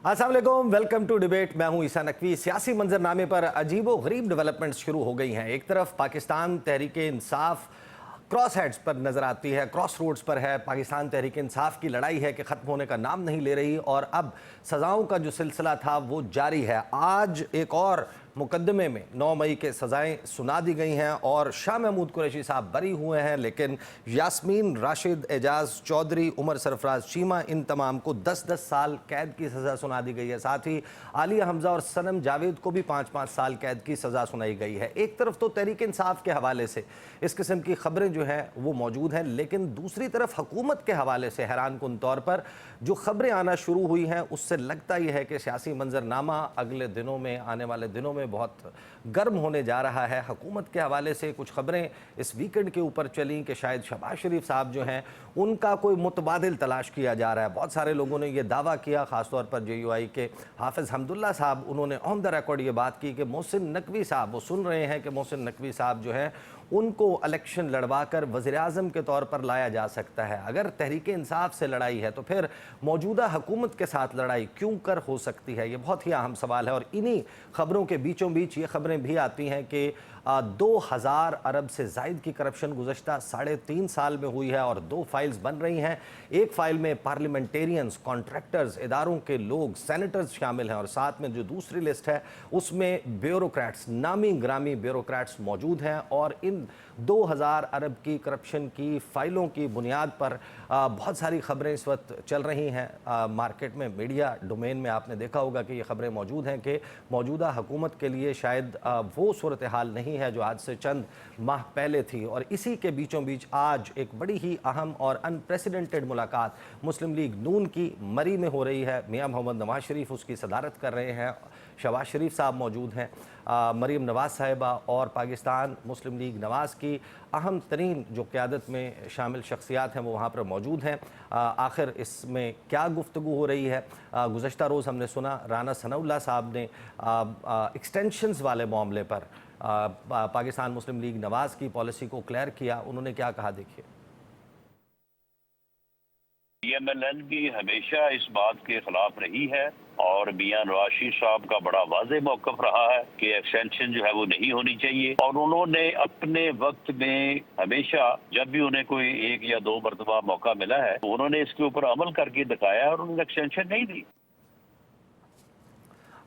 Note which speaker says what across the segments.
Speaker 1: अस्सलाम वालेकुम, welcome to debate. मैं हूं ईसा नकवी। सियासी मंजरनामे पर अजीब व गरीब डेवलपमेंट्स शुरू हो गई हैं। एक तरफ पाकिस्तान तहरीक इंसाफ क्रॉस हेड्स पर नज़र आती है, क्रॉस रोड्स पर है। पाकिस्तान तहरीक इंसाफ की लड़ाई है कि ख़त्म होने का नाम नहीं ले रही और अब सज़ाओं का जो सिलसिला था वो जारी है। आज एक और मुकदमे में 9 मई के सज़ाएं सुना दी गई हैं और शाह महमूद कुरैशी साहब बरी हुए हैं, लेकिन यास्मीन, राशिद, एजाज चौधरी, उमर सरफराज चीमा, इन तमाम को 10-10 साल कैद की सज़ा सुना दी गई है। साथ ही आलिया हमज़ा और सनम जावेद को भी 5-5 साल कैद की सज़ा सुनाई गई है। एक तरफ तो तहरीक इंसाफ के हवाले से इस किस्म की खबरें जो हैं वो मौजूद हैं, लेकिन दूसरी तरफ हुकूमत के हवाले से हैरान कुन तौर पर जो खबरें आना शुरू हुई हैं उससे लगता यह है कि सियासी मंजरनामा अगले दिनों में, आने वाले दिनों में बहुत गर्म होने जा रहा है। हुकूमत के हवाले से कुछ खबरें इस वीकेंड के ऊपर चली कि शायद शहबाज शरीफ साहब जो हैं उनका कोई मुतबादिल तलाश किया जा रहा है। बहुत सारे लोगों ने यह दावा किया, ख़ासतौर पर JUI के हाफिज़ हमदुल्ला साहब, उन्होंने ऑन द रिकॉर्ड ये बात की कि मोहसिन नकवी साहब, वो सुन रहे हैं कि मोहसिन नकवी साहब जो हैं उनको इलेक्शन लड़वा कर वज़ीर-ए-आज़म के तौर पर लाया जा सकता है। अगर तहरीक इंसाफ से लड़ाई है तो फिर मौजूदा हुकूमत के साथ लड़ाई क्यों कर हो सकती है? ये बहुत ही अहम सवाल है और इन्हीं खबरों के बीचों बीच ये खबरें भी आती हैं कि 2000 अरब से ज़ायद की करप्शन गुज़श्ता 3.5 साल में हुई है और 2 फाइल्स बन रही हैं। एक फ़ाइल में पार्लियामेंटेरियंस, कॉन्ट्रैक्टर्स, इदारों के लोग, सेनेटर्स शामिल हैं और साथ में जो दूसरी लिस्ट है उसमें ब्यूरोक्रेट्स, नामी ग्रामी ब्यूरोक्रेट्स मौजूद हैं। और इन 2000 अरब की करप्शन की फ़ाइलों की बुनियाद पर बहुत सारी खबरें इस वक्त चल रही हैं मार्केट में, मीडिया डोमेन में। आपने देखा होगा कि ये खबरें मौजूद हैं कि मौजूदा हुकूमत के लिए शायद वो सूरत हाल नहीं है जो आज से चंद माह पहले थी। और इसी के बीचों बीच आज एक बड़ी ही अहम और अनप्रेसिडेंटेड मुलाकात मुस्लिम लीग नून की मरी में हो रही है। मियां मोहम्मद नवाज शरीफ उसकी सदारत कर रहे हैं, शहबाज शरीफ साहब मौजूद हैं, मरीम नवाज साहिबा और पाकिस्तान मुस्लिम लीग नवाज की अहम तरीन जो क़यादत में शामिल शख्सियात हैं वो वहाँ पर मौजूद हैं। आखिर इसमें क्या गुफ्तगू हो रही है? गुज़श्ता रोज़ हमने सुना राना सनाउल्लाह साहब ने एक्सटेंशंस वाले मामले पर पाकिस्तान मुस्लिम लीग नवाज की पॉलिसी को क्लियर किया। उन्होंने क्या कहा, देखिए।
Speaker 2: PMLN भी हमेशा इस बात के खिलाफ रही है और मियां नवाज शरीफ साहब का बड़ा वाज़ेह मौक़िफ़ रहा है कि एक्सटेंशन जो है वो नहीं होनी चाहिए। और उन्होंने अपने वक्त में हमेशा जब भी उन्हें कोई 1 या 2 मरतबा मौका मिला है तो उन्होंने इसके ऊपर अमल करके दिखाया और उन्होंने एक्सटेंशन नहीं दी।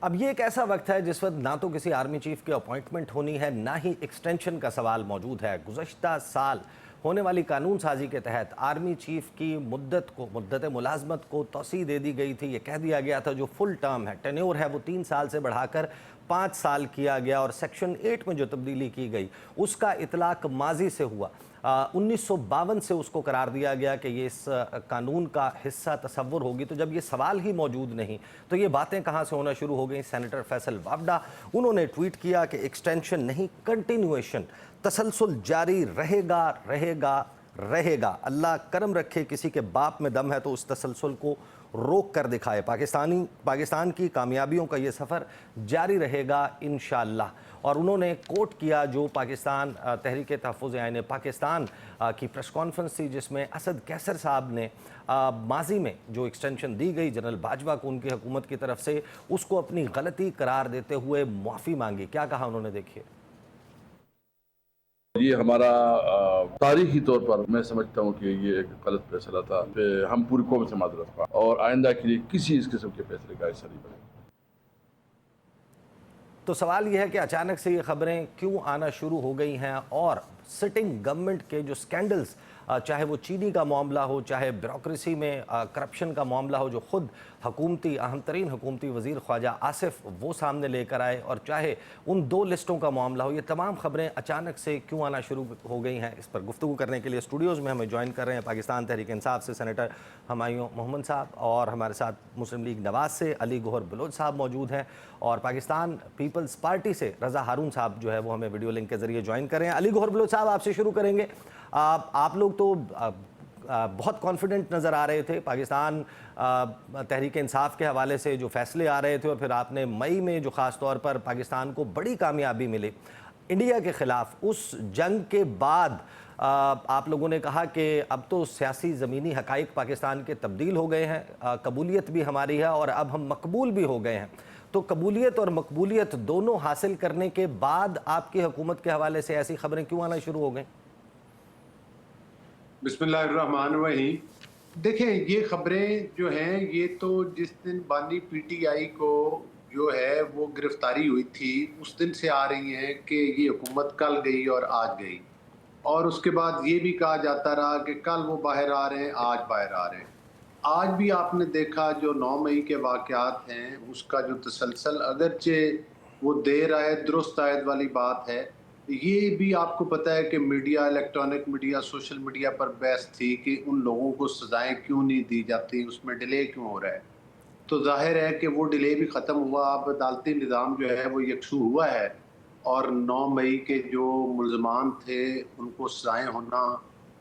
Speaker 1: अब ये एक ऐसा वक्त है जिस वक्त ना तो किसी आर्मी चीफ की अपॉइंटमेंट होनी है, ना ही एक्सटेंशन का सवाल मौजूद है। गुज़श्ता साल होने वाली कानून साजी के तहत आर्मी चीफ की मुद्दत मुलाजमत को तौसीह दे दी गई थी। ये कह दिया गया था जो फुल टर्म है, टेन्योर है, वो 3 साल से बढ़ाकर 5 साल किया गया और सेक्शन 8 में जो तब्दीली की गई उसका इतलाक माजी से हुआ। 1952 से उसको करार दिया गया कि ये इस कानून का हिस्सा तसव्वुर होगी। तो जब ये सवाल ही मौजूद नहीं तो ये बातें कहाँ से होना शुरू हो गई? सेनेटर फैसल वावडा, उन्होंने ट्वीट किया कि एक्सटेंशन नहीं, कंटिन्यूएशन, तसलसल जारी रहेगा रहेगा रहेगा। अल्लाह करम रखे किसी के बाप में दम है तो उस तसलसल को रोक कर दिखाए। पाकिस्तान की कामयाबियों का ये सफ़र जारी रहेगा इंशाअल्लाह। और उन्होंने कोट किया जो पाकिस्तान तहरीक तहफ़्फ़ुज़ आईन पाकिस्तान की प्रेस कॉन्फ्रेंस थी जिसमें असद कैसर साहब ने माजी में जो एक्सटेंशन दी गई जनरल बाजवा को उनकी हुकूमत की तरफ से, उसको अपनी गलती करार देते हुए मुआफ़ी मांगी। क्या कहा उन्होंने, देखिए।
Speaker 3: ये हमारा तारीखी तौर पर मैं समझता हूँ कि ये एक गलत फैसला था। हम पूरी कौम से माजरत खा और आइंदा के लिए किसी इस किस्म के फैसले का हिस्सा नहीं बने।
Speaker 1: तो सवाल यह है कि अचानक से ये खबरें क्यों आना शुरू हो गई हैं और सिटिंग गवर्नमेंट के जो स्कैंडल्स, चाहे वो चीनी का मामला हो, चाहे ब्यूरोक्रेसी में करप्शन का मामला हो, जो खुद हुकूमती अहम तरीन हुकूमती वज़ीर ख्वाजा आसिफ वो सामने लेकर आए, और चाहे उन 2 लिस्टों का मामला हो, ये तमाम खबरें अचानक से क्यों आना शुरू हो गई हैं, इस पर गुफ्तगू करने के लिए स्टूडियोज़ में हमें ज्वाइन कर रहे हैं पाकिस्तान तहरीक इंसाफ से सेनेटर हुमायूं मोहम्मद साहब, और हमारे साथ मुस्लिम लीग नवाज से अली गौहर बलोच साहब मौजूद हैं, और पाकिस्तान पीपल्स पार्टी से रज़ा हारून साहब जो है वो हमें वीडियो लिंक के ज़रिए ज्वाइन कर रहे हैं। अली गौहर बलोच साहब, आपसे शुरू करेंगे। आप लोग तो बहुत कॉन्फिडेंट नज़र आ रहे थे पाकिस्तान तहरीक इंसाफ के हवाले से जो फैसले आ रहे थे, और फिर आपने मई में जो ख़ास तौर पर पाकिस्तान को बड़ी कामयाबी मिली, इंडिया के खिलाफ उस जंग के बाद आप लोगों ने कहा कि अब तो सियासी ज़मीनी हक़ाइक़ पाकिस्तान के तब्दील हो गए हैं, कबूलियत भी हमारी है और अब हम मकबूल भी हो गए हैं। तो कबूलियत और मकबूलियत दोनों हासिल करने के बाद आपकी हुकूमत के हवाले से ऐसी खबरें क्यों आना शुरू हो गई?
Speaker 4: बिस्मिल्लाहिर्रहमानिर्रहीम। देखें, ये खबरें जो हैं ये तो जिस दिन बानी पीटीआई को जो है वो गिरफ्तारी हुई थी उस दिन से आ रही हैं कि ये हुकूमत कल गई और आज गई, और उसके बाद ये भी कहा जाता रहा कि कल वो बाहर आ रहे हैं, आज बाहर आ रहे हैं। आज भी आपने देखा जो 9 मई के वाक़यात हैं उसका जो तसलसल, अगरचे वो देर आए दुरुस्त आयत वाली बात है। ये भी आपको पता है कि media, electronic media, social media पर बहस थी कि उन लोगों को सज़ाएं क्यों नहीं दी जाती, उसमें डिले क्यों हो रहा है। तो ज़ाहिर है कि वो डिले भी ख़त्म हुआ, अब अदालती निज़ाम जो है वो यकसू हुआ है और 9 मई के जो मुल्ज़मान थे उनको सज़ाएं होना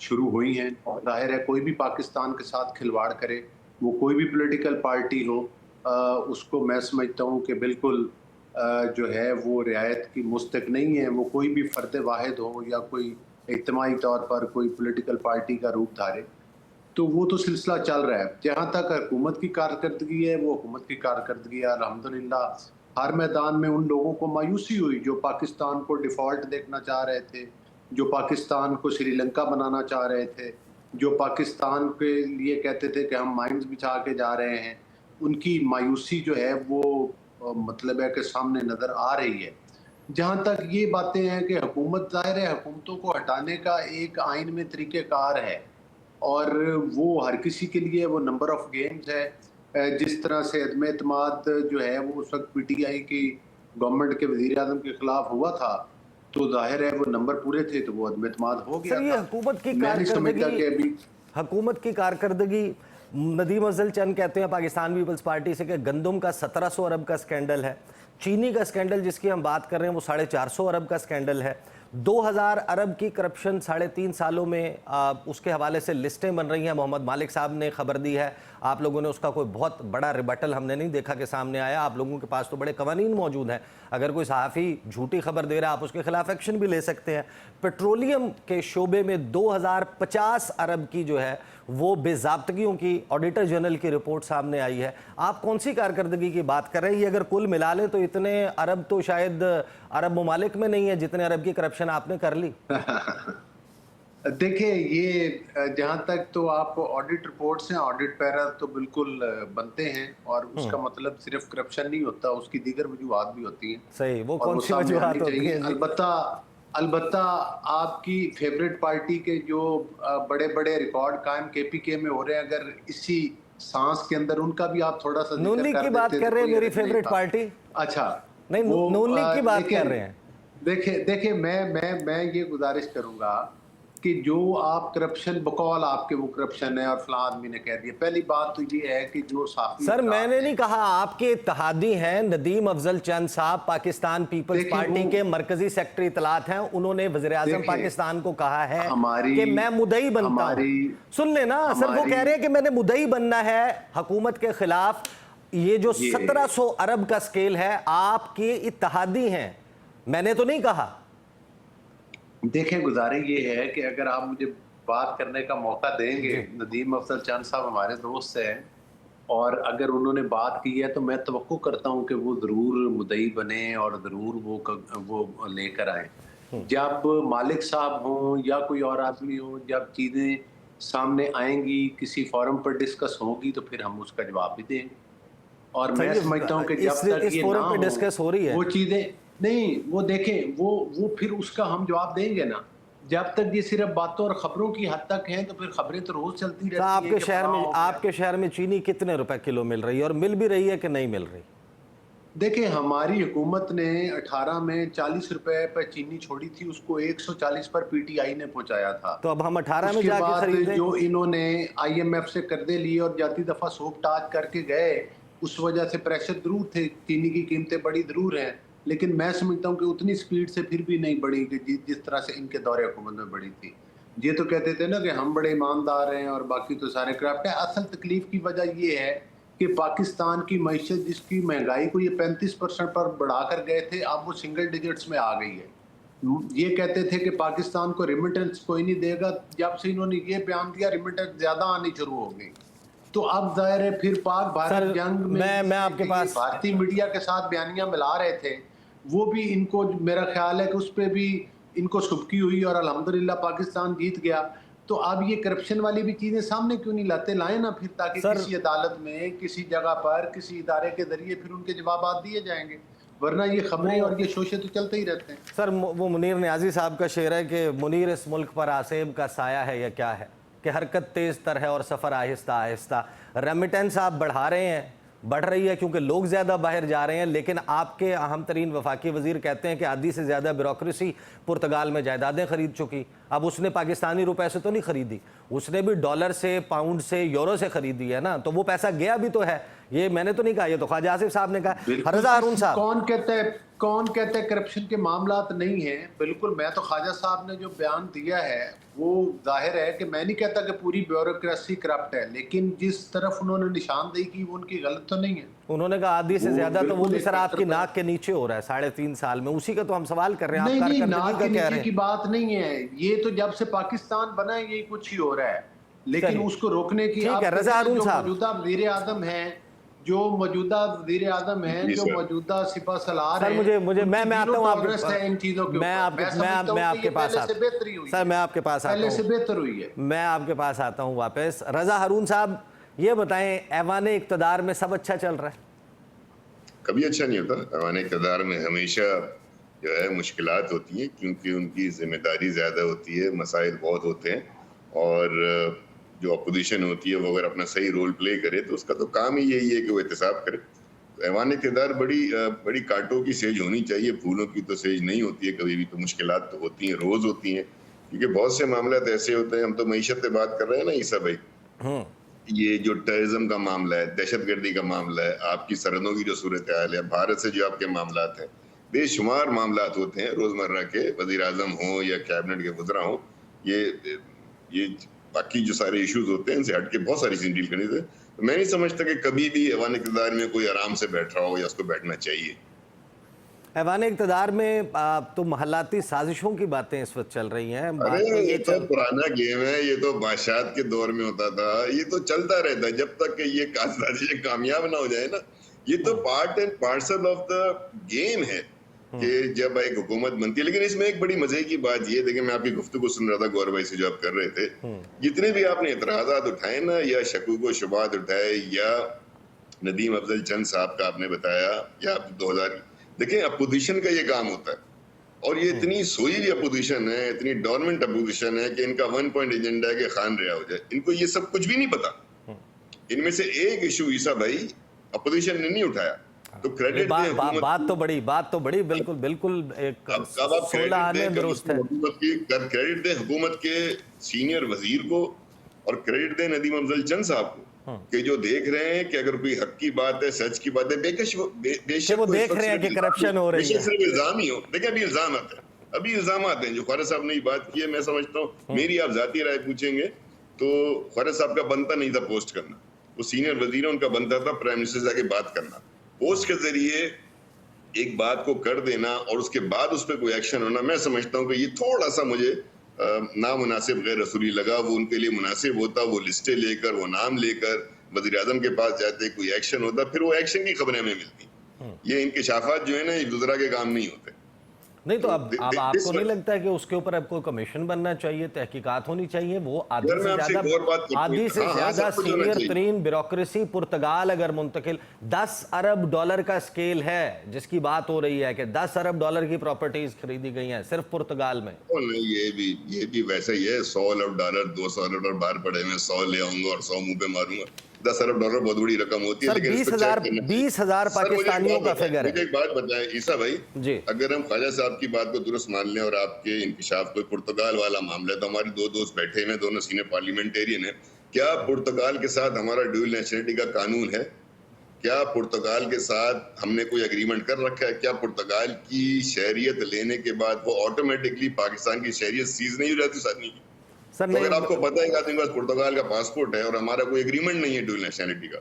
Speaker 4: शुरू हुई हैं। ज़ाहिर है कोई भी पाकिस्तान के साथ खिलवाड़ करे, वो कोई भी पॉलिटिकल पार्टी हो, उसको मैं समझता हूँ कि बिल्कुल जो है वो रियायत की मुस्तक नहीं है। वो कोई भी फ़र्द वाहिद हो या कोई इज्तिमाई तौर पर कोई पॉलिटिकल पार्टी का रूप धारे, तो वो तो सिलसिला चल रहा है। जहाँ तक हुकूमत की कारकर्दगी है, वो हुकूमत की कारकर्दगी है अल्हम्दुलिल्लाह। हर मैदान में उन लोगों को मायूसी हुई जो पाकिस्तान को डिफ़ॉल्ट देखना चाह रहे थे, जो पाकिस्तान को श्रीलंका बनाना चाह रहे थे, जो पाकिस्तान के लिए कहते थे कि हम माइंस बिछा के जा रहे हैं। उनकी मायूसी जो है वो मतलब है कि सामने नज़र आ रही है। जहाँ तक ये बातें हैं कि हुकूमत, ज़ाहिर है हुकूमतों को हटाने का एक आइन में तरीक़ेकार है और वो हर किसी के लिए वो नंबर ऑफ़ गेम्स है। जिस तरह से अदम एतमाद जो है वो उस वक्त पीटीआई की गवर्नमेंट के वज़ीर-ए-आज़म के खिलाफ हुआ था, तो ज़ाहिर है वो नंबर पूरे थे तो वो अदम एतमाद हो गया
Speaker 1: सर, ये
Speaker 4: था।
Speaker 1: हुकूमत की
Speaker 4: मैं नहीं समझता कि अभी
Speaker 1: कारकर्दगी नदीम अफजल चंद कहते हैं पाकिस्तान पीपल्स पार्टी से कि गंदम का 1700 अरब का स्कैंडल है, चीनी का स्कैंडल जिसकी हम बात कर रहे हैं वो 450 अरब का स्कैंडल है, 2000 अरब की करप्शन 3.5 सालों में उसके हवाले से लिस्टें बन रही हैं। मोहम्मद मालिक साहब ने खबर दी है, आप लोगों ने उसका कोई बहुत बड़ा रिबटल हमने नहीं देखा कि सामने आया। आप लोगों के पास तो बड़े कवानीन मौजूद हैं, अगर कोई सहाफ़ी झूठी खबर दे रहा है आप उसके खिलाफ एक्शन भी ले सकते हैं। पेट्रोलियम के शोबे में 2050 अरब की जो है वो बेज़ाब्तगियों की ऑडिटर जनरल की रिपोर्ट सामने आई है। आप कौन सी कारकर्दगी की बात कर रहे हैं? ये अगर कुल मिला लें तो इतने अरब तो शायद अरब ममालिक में नहीं है जितने अरब की करप्शन आपने कर ली।
Speaker 4: देखिए, ये जहाँ तक तो आप ऑडिट रिपोर्ट्स हैं, ऑडिट पैरा तो बिल्कुल बनते हैं और उसका मतलब सिर्फ करप्शन नहीं होता, उसकी दीगर वजूहात भी होती हैं।
Speaker 1: सही, वो
Speaker 4: और
Speaker 1: कौन सी वजूहात होती हैं?
Speaker 4: अलबत्ता आपकी फेवरेट पार्टी के जो बड़े बड़े रिकॉर्ड कायम केपीके में हो रहे हैं, अगर इसी सांस के अंदर उनका भी आप थोड़ा सा
Speaker 1: नून लीग की बात कर रहे हैं, मेरी फेवरेट पार्टी।
Speaker 4: अच्छा,
Speaker 1: नहीं, नून लीग की बात कर रहे हैं।
Speaker 4: देखिए मैं ये गुजारिश करूंगा कि जो आप करप्शन बकौल आपके वो करप्शन है और फलां आदमी ने कह दिया। पहली बात तो ये है कि जो साफी
Speaker 1: सर मैंने नहीं कहा, आपके इत्तेहादी हैं नदीम अफजल चंद साहब, पाकिस्तान पीपल्स पार्टी के मरकजी सेक्रेटरी इतलात हैं, उन्होंने वज़ीर आज़म पाकिस्तान को कहा है कि मैं मुद्दई बनता हूं। सुन लेना सर, वो कह रहे हैं कि मैंने मुद्दई बनना है हुकूमत के खिलाफ। ये जो 1700 अरब का स्केल है आपके इत्तेहादी हैं, मैंने तो नहीं कहा।
Speaker 4: देखें, गुजारिश ये है कि अगर आप मुझे बात करने का मौका देंगे, नदीम अफजल चंद साहब हमारे दोस्त हैं और अगर उन्होंने बात की है तो मैं तवक्को करता हूं कि वो ज़रूर मुद्दई बने और ज़रूर वो लेकर आए। जब मालिक साहब हों या कोई और आदमी हो, जब चीज़ें सामने आएंगी, किसी फोरम पर डिस्कस होगी तो फिर हम उसका जवाब भी देंगे। और मैं समझता हूँ कि जब तक ये ना हो,
Speaker 1: डिस्कस हो रही है
Speaker 4: वो चीज़ें नहीं, वो देखें वो फिर उसका हम जवाब देंगे ना। जब तक ये सिर्फ बातों और खबरों की हद तक हैं तो फिर खबरें तो रोज चलती रहती हैं।
Speaker 1: आपके शहर में चीनी कितने रुपए किलो मिल रही है और मिल भी रही है कि नहीं मिल रही?
Speaker 4: देखिए, हमारी हुकूमत ने 18 में 40 रुपए पर चीनी छोड़ी थी, उसको 140 पर पीटीआई ने पहुंचाया था।
Speaker 1: तो अब हम 18 में जाके खरीदें।
Speaker 4: जो इन्होंने IMF से कर्जे लिए और जाती दफा सोप टाज करके गए, उस वजह से प्रेशर जरूर थे, चीनी की कीमतें बड़ी जरूर हैं, लेकिन मैं समझता हूँ कि उतनी स्पीड से फिर भी नहीं बढ़ी कि जिस तरह से इनके दौरे हुकूमत में बढ़ी थी। ये तो कहते थे ना कि हम बड़े ईमानदार हैं और बाकी तो सारे करप्ट है। असल तकलीफ की वजह ये है कि पाकिस्तान की मईशत जिसकी महंगाई को ये 35% पर बढ़ा कर गए थे, अब वो सिंगल डिजिट्स में आ गई है। ये कहते थे कि पाकिस्तान को रिमिटेंस कोई नहीं देगा, जब से इन्होंने ये बयान दिया रिमिटेंस ज्यादा आनी शुरू हो गई। तो अब जाहिर है फिर पाक भारत जंग में
Speaker 1: मैं आपके पास
Speaker 4: भारतीय मीडिया के साथ बयानियां मिला रहे थे, वो भी इनको मेरा ख्याल है कि उस पर भी इनको सुबकी हुई और अल्हम्दुलिल्लाह पाकिस्तान जीत गया। तो अब ये करप्शन वाली भी चीजें सामने क्यों नहीं लाते, लाए ना फिर, ताकि किसी अदालत में किसी जगह पर किसी इदारे के जरिए फिर उनके जवाब दिए जाएंगे, वरना ये खबरें और ये शोशे तो चलते ही रहते हैं।
Speaker 1: सर वो मुनीर नियाजी साहब का शेर है कि मुनीर इस मुल्क पर आसेब का साया है या क्या है, कि हरकत तेज़ तर है और सफ़र आहिस्ता आहिस्ता। रेमिटेंस आप बढ़ा रहे हैं, बढ़ रही है क्योंकि लोग ज़्यादा बाहर जा रहे हैं, लेकिन आपके अहम तरीन वफाकी वज़ीर कहते हैं कि आधी से ज़्यादा ब्यूरोक्रेसी पुर्तगाल में जायदादें ख़रीद चुकी। अब उसने पाकिस्तानी रुपए से तो नहीं ख़रीदी, उसने भी डॉलर से, पाउंड से, यूरो से ख़रीदी है ना, तो वो पैसा गया भी तो है। ये मैंने तो नहीं कहा, ये तो ख्वाजा आसिफ साहब ने कहा। रज़ा हारून साहब,
Speaker 4: कौन कहता है करप्शन के मामलात नहीं है? बिल्कुल, मैं तो ख्वाजा साहब ने जो बयान दिया है वो जाहिर है कि मैं नहीं कहता कि पूरी ब्यूरोक्रेसी करप्ट है, लेकिन जिस तरफ उन्होंने निशानदेही की वो उनकी गलत तो नहीं है।
Speaker 1: उन्होंने कहा आधी से ज्यादा, तो वो भी सर आपकी नाक के नीचे हो रहा है 3.5 साल में, उसी का तो हम सवाल कर रहे हैं।
Speaker 4: नहीं, नाक के नीचे की बात नहीं है, ये तो जब से पाकिस्तान बना है ये कुछ ही हो रहा है, लेकिन उसको रोकने की मौजूदा वज़ीर आज़म है, जो मौजूदा वज़ीर आज़म हैं, जो मौजूदा सिपह सलार हैं,
Speaker 1: मुझे मैं आता हूँ
Speaker 4: इन चीजों के
Speaker 1: मैं आपके पास आता हूँ सर, मैं आपके पास आता हूँ,
Speaker 4: पहले से बेहतर हुई है।
Speaker 1: मैं आपके पास आता हूँ वापस। रज़ा हारून साहब, ये बताएं, ऐवाने इक़्तिदार में सब अच्छा चल रहा है?
Speaker 5: कभी अच्छा नहीं होता। ऐवाने इक़्तिदार में हमेशा जो है मुश्किलात होती हैं, क्योंकि उनकी जिम्मेदारी ज़्यादा होती है, मसाइल बहुत होते हैं, और जो अपोजिशन होती है वो अगर अपना सही रोल प्ले करे तो उसका तो काम ही यही है कि वो एहतसाब करे। तो ऐवान इक़्तिदार बड़ी कांटों की सेज होनी चाहिए, फूलों की तो सेज नहीं होती है कभी भी। तो मुश्किलात तो होती हैं, रोज़ होती हैं, क्योंकि बहुत से मामला ऐसे होते हैं। हम तो मईशत पे बात कर रहे हैं ना ईसा भाई, ये जो टेररिज्म का मामला है, दहशतगर्दी का मामला है, आपकी सरहदों की जो सूरत हाल है, भारत से जो आपके मामलात हैं, बेशुमार मामलात होते हैं रोज़मर्रा के, वज़ीर आज़म हो या कैबिनेट के वज़रा हो, ये बाकी जो सारे इश्यूज होते हैं इनसे हट के बहुत सारी चीजें डील करनी थे। तो मैं नहीं समझता कि कभी भी ऐवान इक़्तिदार में कोई आराम से बैठ रहा हो या उसको बैठना चाहिए।
Speaker 1: ऐवान इक़्तिदार में तो महल्लाती साजिशों की बातें इस वक्त चल रही हैं।
Speaker 5: अरे ये तो पुराना गेम है, ये तो बादशाह के दौर में होता था, ये तो चलता रहता है जब तक कि ये साजिशें कामयाब ना हो जाए ना। ये तो part and parcel of the game है कि जब एक हुकूमत बनती है। लेकिन इसमें एक बड़ी मजे की बात ये, देखिए मैं आपकी गुफ्तगू सुन रहा था गौर भाई से जो आप कर रहे थे, जितने भी आपने इतराज़ात उठाए ना, या शकूक व शुबात उठाए, या नदीम अफजल चंद साहब का आपने बताया, या 2000, देखिए अपोजिशन का ये काम होता है, और ये इतनी सोई हुई अपोजिशन है, इतनी डोरमेंट अपोजिशन है कि इनका 1 पॉइंट एजेंडा है कि खान रिहा हो जाए। इनको ये सब कुछ भी नहीं पता। इनमें से एक इशू ईसा भाई अपोजिशन ने नहीं उठाया, तो क्रेडिट
Speaker 1: बात तो बड़ी बिल्कुल एक 16 आने दुरुस्त है।
Speaker 5: क्रेडिट दे हुकूमत के सीनियर वजीर को, और क्रेडिट दे नदीम अफजल चंद साहब को, कि जो देख रहे हैं कि अगर कोई हक की बात है, सच की बात है, बेशक
Speaker 1: वो देख रहे हैं कि करप्शन हो रही है,
Speaker 5: सिर्फ इल्जाम ही हो। देखिए अभी इल्जाम आते हैं, जो ख्वाजा साहब ने बात की है, मैं समझता हूँ, मेरी आप जाती राय पूछेंगे तो ख्वाजा साहब का बनता नहीं था पोस्ट करना, वो सीनियर वजीर है, उनका बनता था प्राइम मिनिस्टर से जाके बात करना। पोस्ट के जरिए एक बात को कर देना और उसके बाद उस पर कोई एक्शन होना, मैं समझता हूँ कि ये थोड़ा सा मुझे नामुनासिब, गैर रसूली लगा। वो उनके लिए मुनासिब होता, वो लिस्टें लेकर, वो नाम लेकर वज़ीर आज़म के पास जाते, कोई एक्शन होता, फिर वो एक्शन की खबरें हमें मिलती। ये इंकशाफात जो है ना, ये वज़रा के काम नहीं होते।
Speaker 1: नहीं तो अब आपको नहीं लगता है कि उसके ऊपर अब कोई कमीशन बनना चाहिए, तहकीकात होनी चाहिए? वो आधी से ज्यादा सीनियर तरीन ब्यूरोक्रेसी पुर्तगाल अगर मुंतकिल $10 अरब का स्केल है जिसकी बात हो रही है कि $10 अरब की प्रॉपर्टीज खरीदी गई हैं सिर्फ पुर्तगाल में।
Speaker 5: ये भी वैसा ही है, $100 अरब, $200 अरब बाहर पड़े में 100 ले आऊंगा और 100 मुंह पे मारूंगा। $10 अरब बहुत बड़ी रकम होती है, लेकिन 20,000
Speaker 1: पाकिस्तानियों का फिगर है।
Speaker 5: मुझे एक बात बताएं ईसा भाई
Speaker 1: जी,
Speaker 5: अगर हम ख्वाजा साहब की बात को दुरुस्त मान लें और आपके इंकशाफ कोई पुर्तगाल वाला मामला है, तो हमारे 2 दोस्त बैठे हैं, दोनों सीनियर पार्लियामेंटेरियन है, क्या पुर्तगाल के साथ हमारा ड्यूल नेशनलिटी का कानून है? क्या पुर्तगाल के साथ हमने कोई एग्रीमेंट कर रखा है? क्या पुर्तगाल की शहरियत लेने के बाद वो ऑटोमेटिकली पाकिस्तान की शहरियत सीज नहीं हो जाती उस आदमी की? तो अगर आपको पता है कि आदमी के पास पुर्तगाल का पासपोर्ट है और हमारा कोई एग्रीमेंट नहीं है ड्यूल नेशनलिटी का,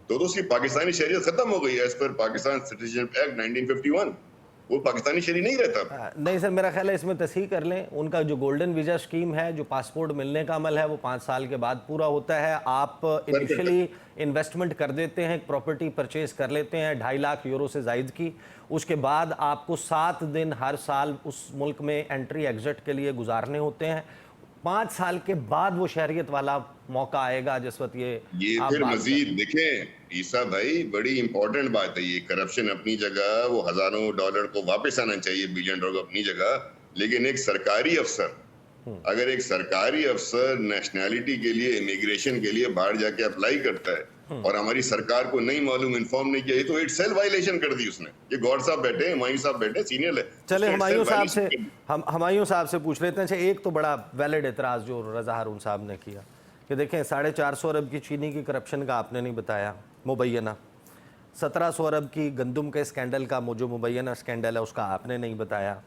Speaker 5: तो उसकी पाकिस्तानी शहरियत खत्म हो गई है as per Pakistan citizenship act 1951। वो पाकिस्तानी शहरी नहीं रहता।
Speaker 1: नहीं सर, मेरा ख्याल है इसमें तस्हीह कर लें, उनका जो गोल्डन वीज़ा स्कीम है, जो पासपोर्ट मिलने का अमल है, वो 5 साल के बाद पूरा होता है। आप इनिशियली इन्वेस्टमेंट कर देते हैं, प्रॉपर्टी परचेज कर लेते हैं 2.5 लाख यूरो से ज़ायद की, उसके बाद आपको 7 दिन हर साल उस मुल्क में एंट्री एग्जिट के लिए गुजारने होते हैं। 5 साल के बाद वो शहरियत वाला मौका आएगा जिस वक्त ये
Speaker 5: फिर मजीद देखें ईसा भाई, बड़ी इंपॉर्टेंट बात है ये। करप्शन अपनी जगह, वो हजारों डॉलर को वापस आना चाहिए, बिलियन डॉलर अपनी जगह, लेकिन एक सरकारी अफसर, अगर एक सरकारी अफसर नेशनैलिटी के लिए, इमिग्रेशन के लिए बाहर जाके अप्लाई करता है और हमारी सरकार को नहीं मालूम, इन्फॉर्म नहीं किया, तो इट्स सेल्फ वायलेशन कर दी उसने। ये गौर साहब बैठे, हुमायूं साहब बैठे, सीनियर है।
Speaker 1: चले हुमायूं साहब से पूछ लेते हैं। अच्छा, एक तो बड़ा वैलिड एतराज़ जो रज़ा हारून साहब ने किया कि देखें 450 अरब की चीनी की करप्शन का आपने नहीं बताया मुबैना, 1700 अरब की गंदम के स्कैंडल का जो मुबैना स्कैंडल है उसका आपने नहीं बताया,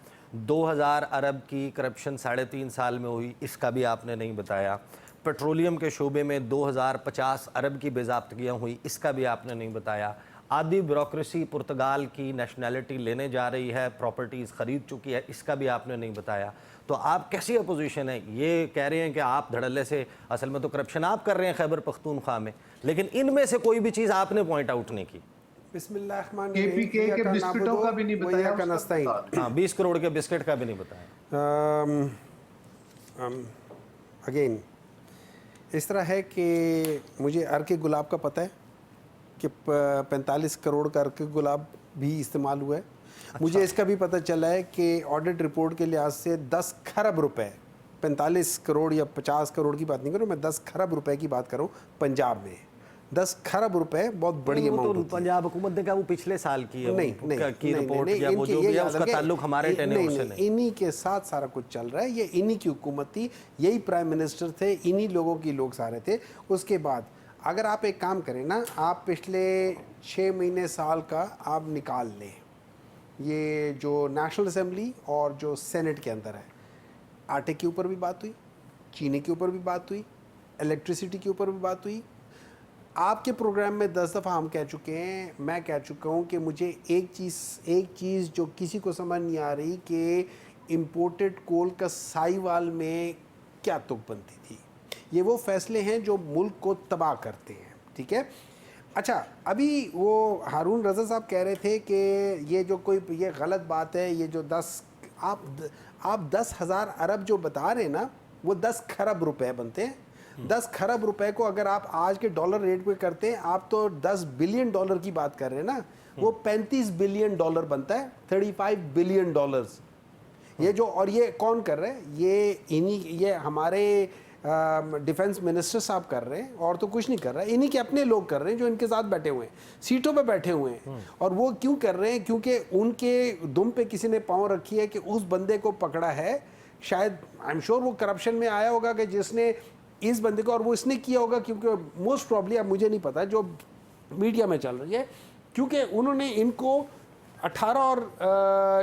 Speaker 1: 2000 अरब की करप्शन 3.5 साल में हुई, इसका भी आपने नहीं बताया, पेट्रोलियम के शोबे में 2050 अरब की बेज़ाब्तगियाँ हुई, इसका भी आपने नहीं बताया। आधी ब्यूरोक्रेसी पुर्तगाल की नेशनैलिटी लेने जा रही है, प्रॉपर्टीज़ ख़रीद चुकी है, इसका भी आपने नहीं बताया। तो आप कैसी अपोजिशन है? ये कह रहे हैं कि आप धड़ल्ले से, असल में तो करप्शन आप कर रहे हैं खैबर पख्तूनख्वा में, लेकिन इनमें से कोई भी चीज़ आपने पॉइंट आउट नहीं की।
Speaker 4: केपीके के बिस्किटों का भी नहीं बताया।
Speaker 1: हाँ, 20 करोड़ के बिस्किट का भी नहीं बताया।
Speaker 6: अगेन इस तरह है कि मुझे अर्के गुलाब का पता है कि 45 करोड़ का अर्के गुलाब भी इस्तेमाल हुआ है। मुझे इसका भी पता चला है कि ऑडिट रिपोर्ट के लिहाज से 10 खरब रुपए, 45 करोड़ या 50 करोड़ की बात नहीं करूँ मैं, 10 खरब रुपए की बात करूँ पंजाब में। 10 खरब रुपए बहुत बड़ी अमाउंट
Speaker 1: तो पंजाब हुकूमत ने कहा वो पिछले साल की है,
Speaker 6: नहीं
Speaker 1: रिपोर्ट या वो जो भी है उसका ताल्लुक हमारे टेन्योर से नहीं।
Speaker 6: इन्हीं के साथ सारा कुछ चल रहा है, ये इन्हीं की हुकूमत थी, यही प्राइम मिनिस्टर थे, इन्हीं लोगों की लोग सारे थे। उसके बाद अगर आप एक काम करें ना, आप पिछले 6 महीने साल का आप निकाल लें, ये जो नेशनल असेंबली और जो सेनेट के अंदर है, आटे के ऊपर भी बात हुई, चीनी के ऊपर भी बात हुई, इलेक्ट्रिसिटी के ऊपर भी बात हुई। आपके प्रोग्राम में 10 दफ़ा हम कह चुके हैं, मैं कह चुका हूँ कि मुझे एक चीज़ जो किसी को समझ नहीं आ रही कि इम्पोर्टेड कोल का साहिवाल में क्या तुक बनती थी। ये वो फैसले हैं जो मुल्क को तबाह करते हैं, ठीक है। अच्छा, अभी वो हारून रज़ा साहब कह रहे थे कि ये गलत बात है, ये जो 10,000 अरब जो बता रहे हैं ना, वो 10 खरब रुपए बनते हैं। 10 खरब रुपए को अगर आप आज के डॉलर रेट पे करते हैं, आप तो 10 बिलियन डॉलर की बात कर रहे हैं ना, वो 35 बिलियन डॉलर बनता है, 35 बिलियन डॉलर्स। ये जो, और ये कौन कर रहे हैं? ये हमारे डिफेंस मिनिस्टर साहब कर रहे हैं, और तो कुछ नहीं कर रहा है, इन्हीं के अपने लोग कर रहे हैं जो इनके साथ बैठे हुए हैं, सीटों पे बैठे हुए हैं। और वो क्यों कर रहे हैं? क्योंकि उनके दुम पे किसी ने पाँव रखी है कि उस बंदे को पकड़ा है, शायद आई एम श्योर वो करप्शन में आया होगा कि जिसने इस बंदे को, और वो इसने किया होगा क्योंकि मोस्ट प्रॉब्ली, अब मुझे नहीं पता, जो मीडिया में चल रही है, क्योंकि उन्होंने इनको 18 और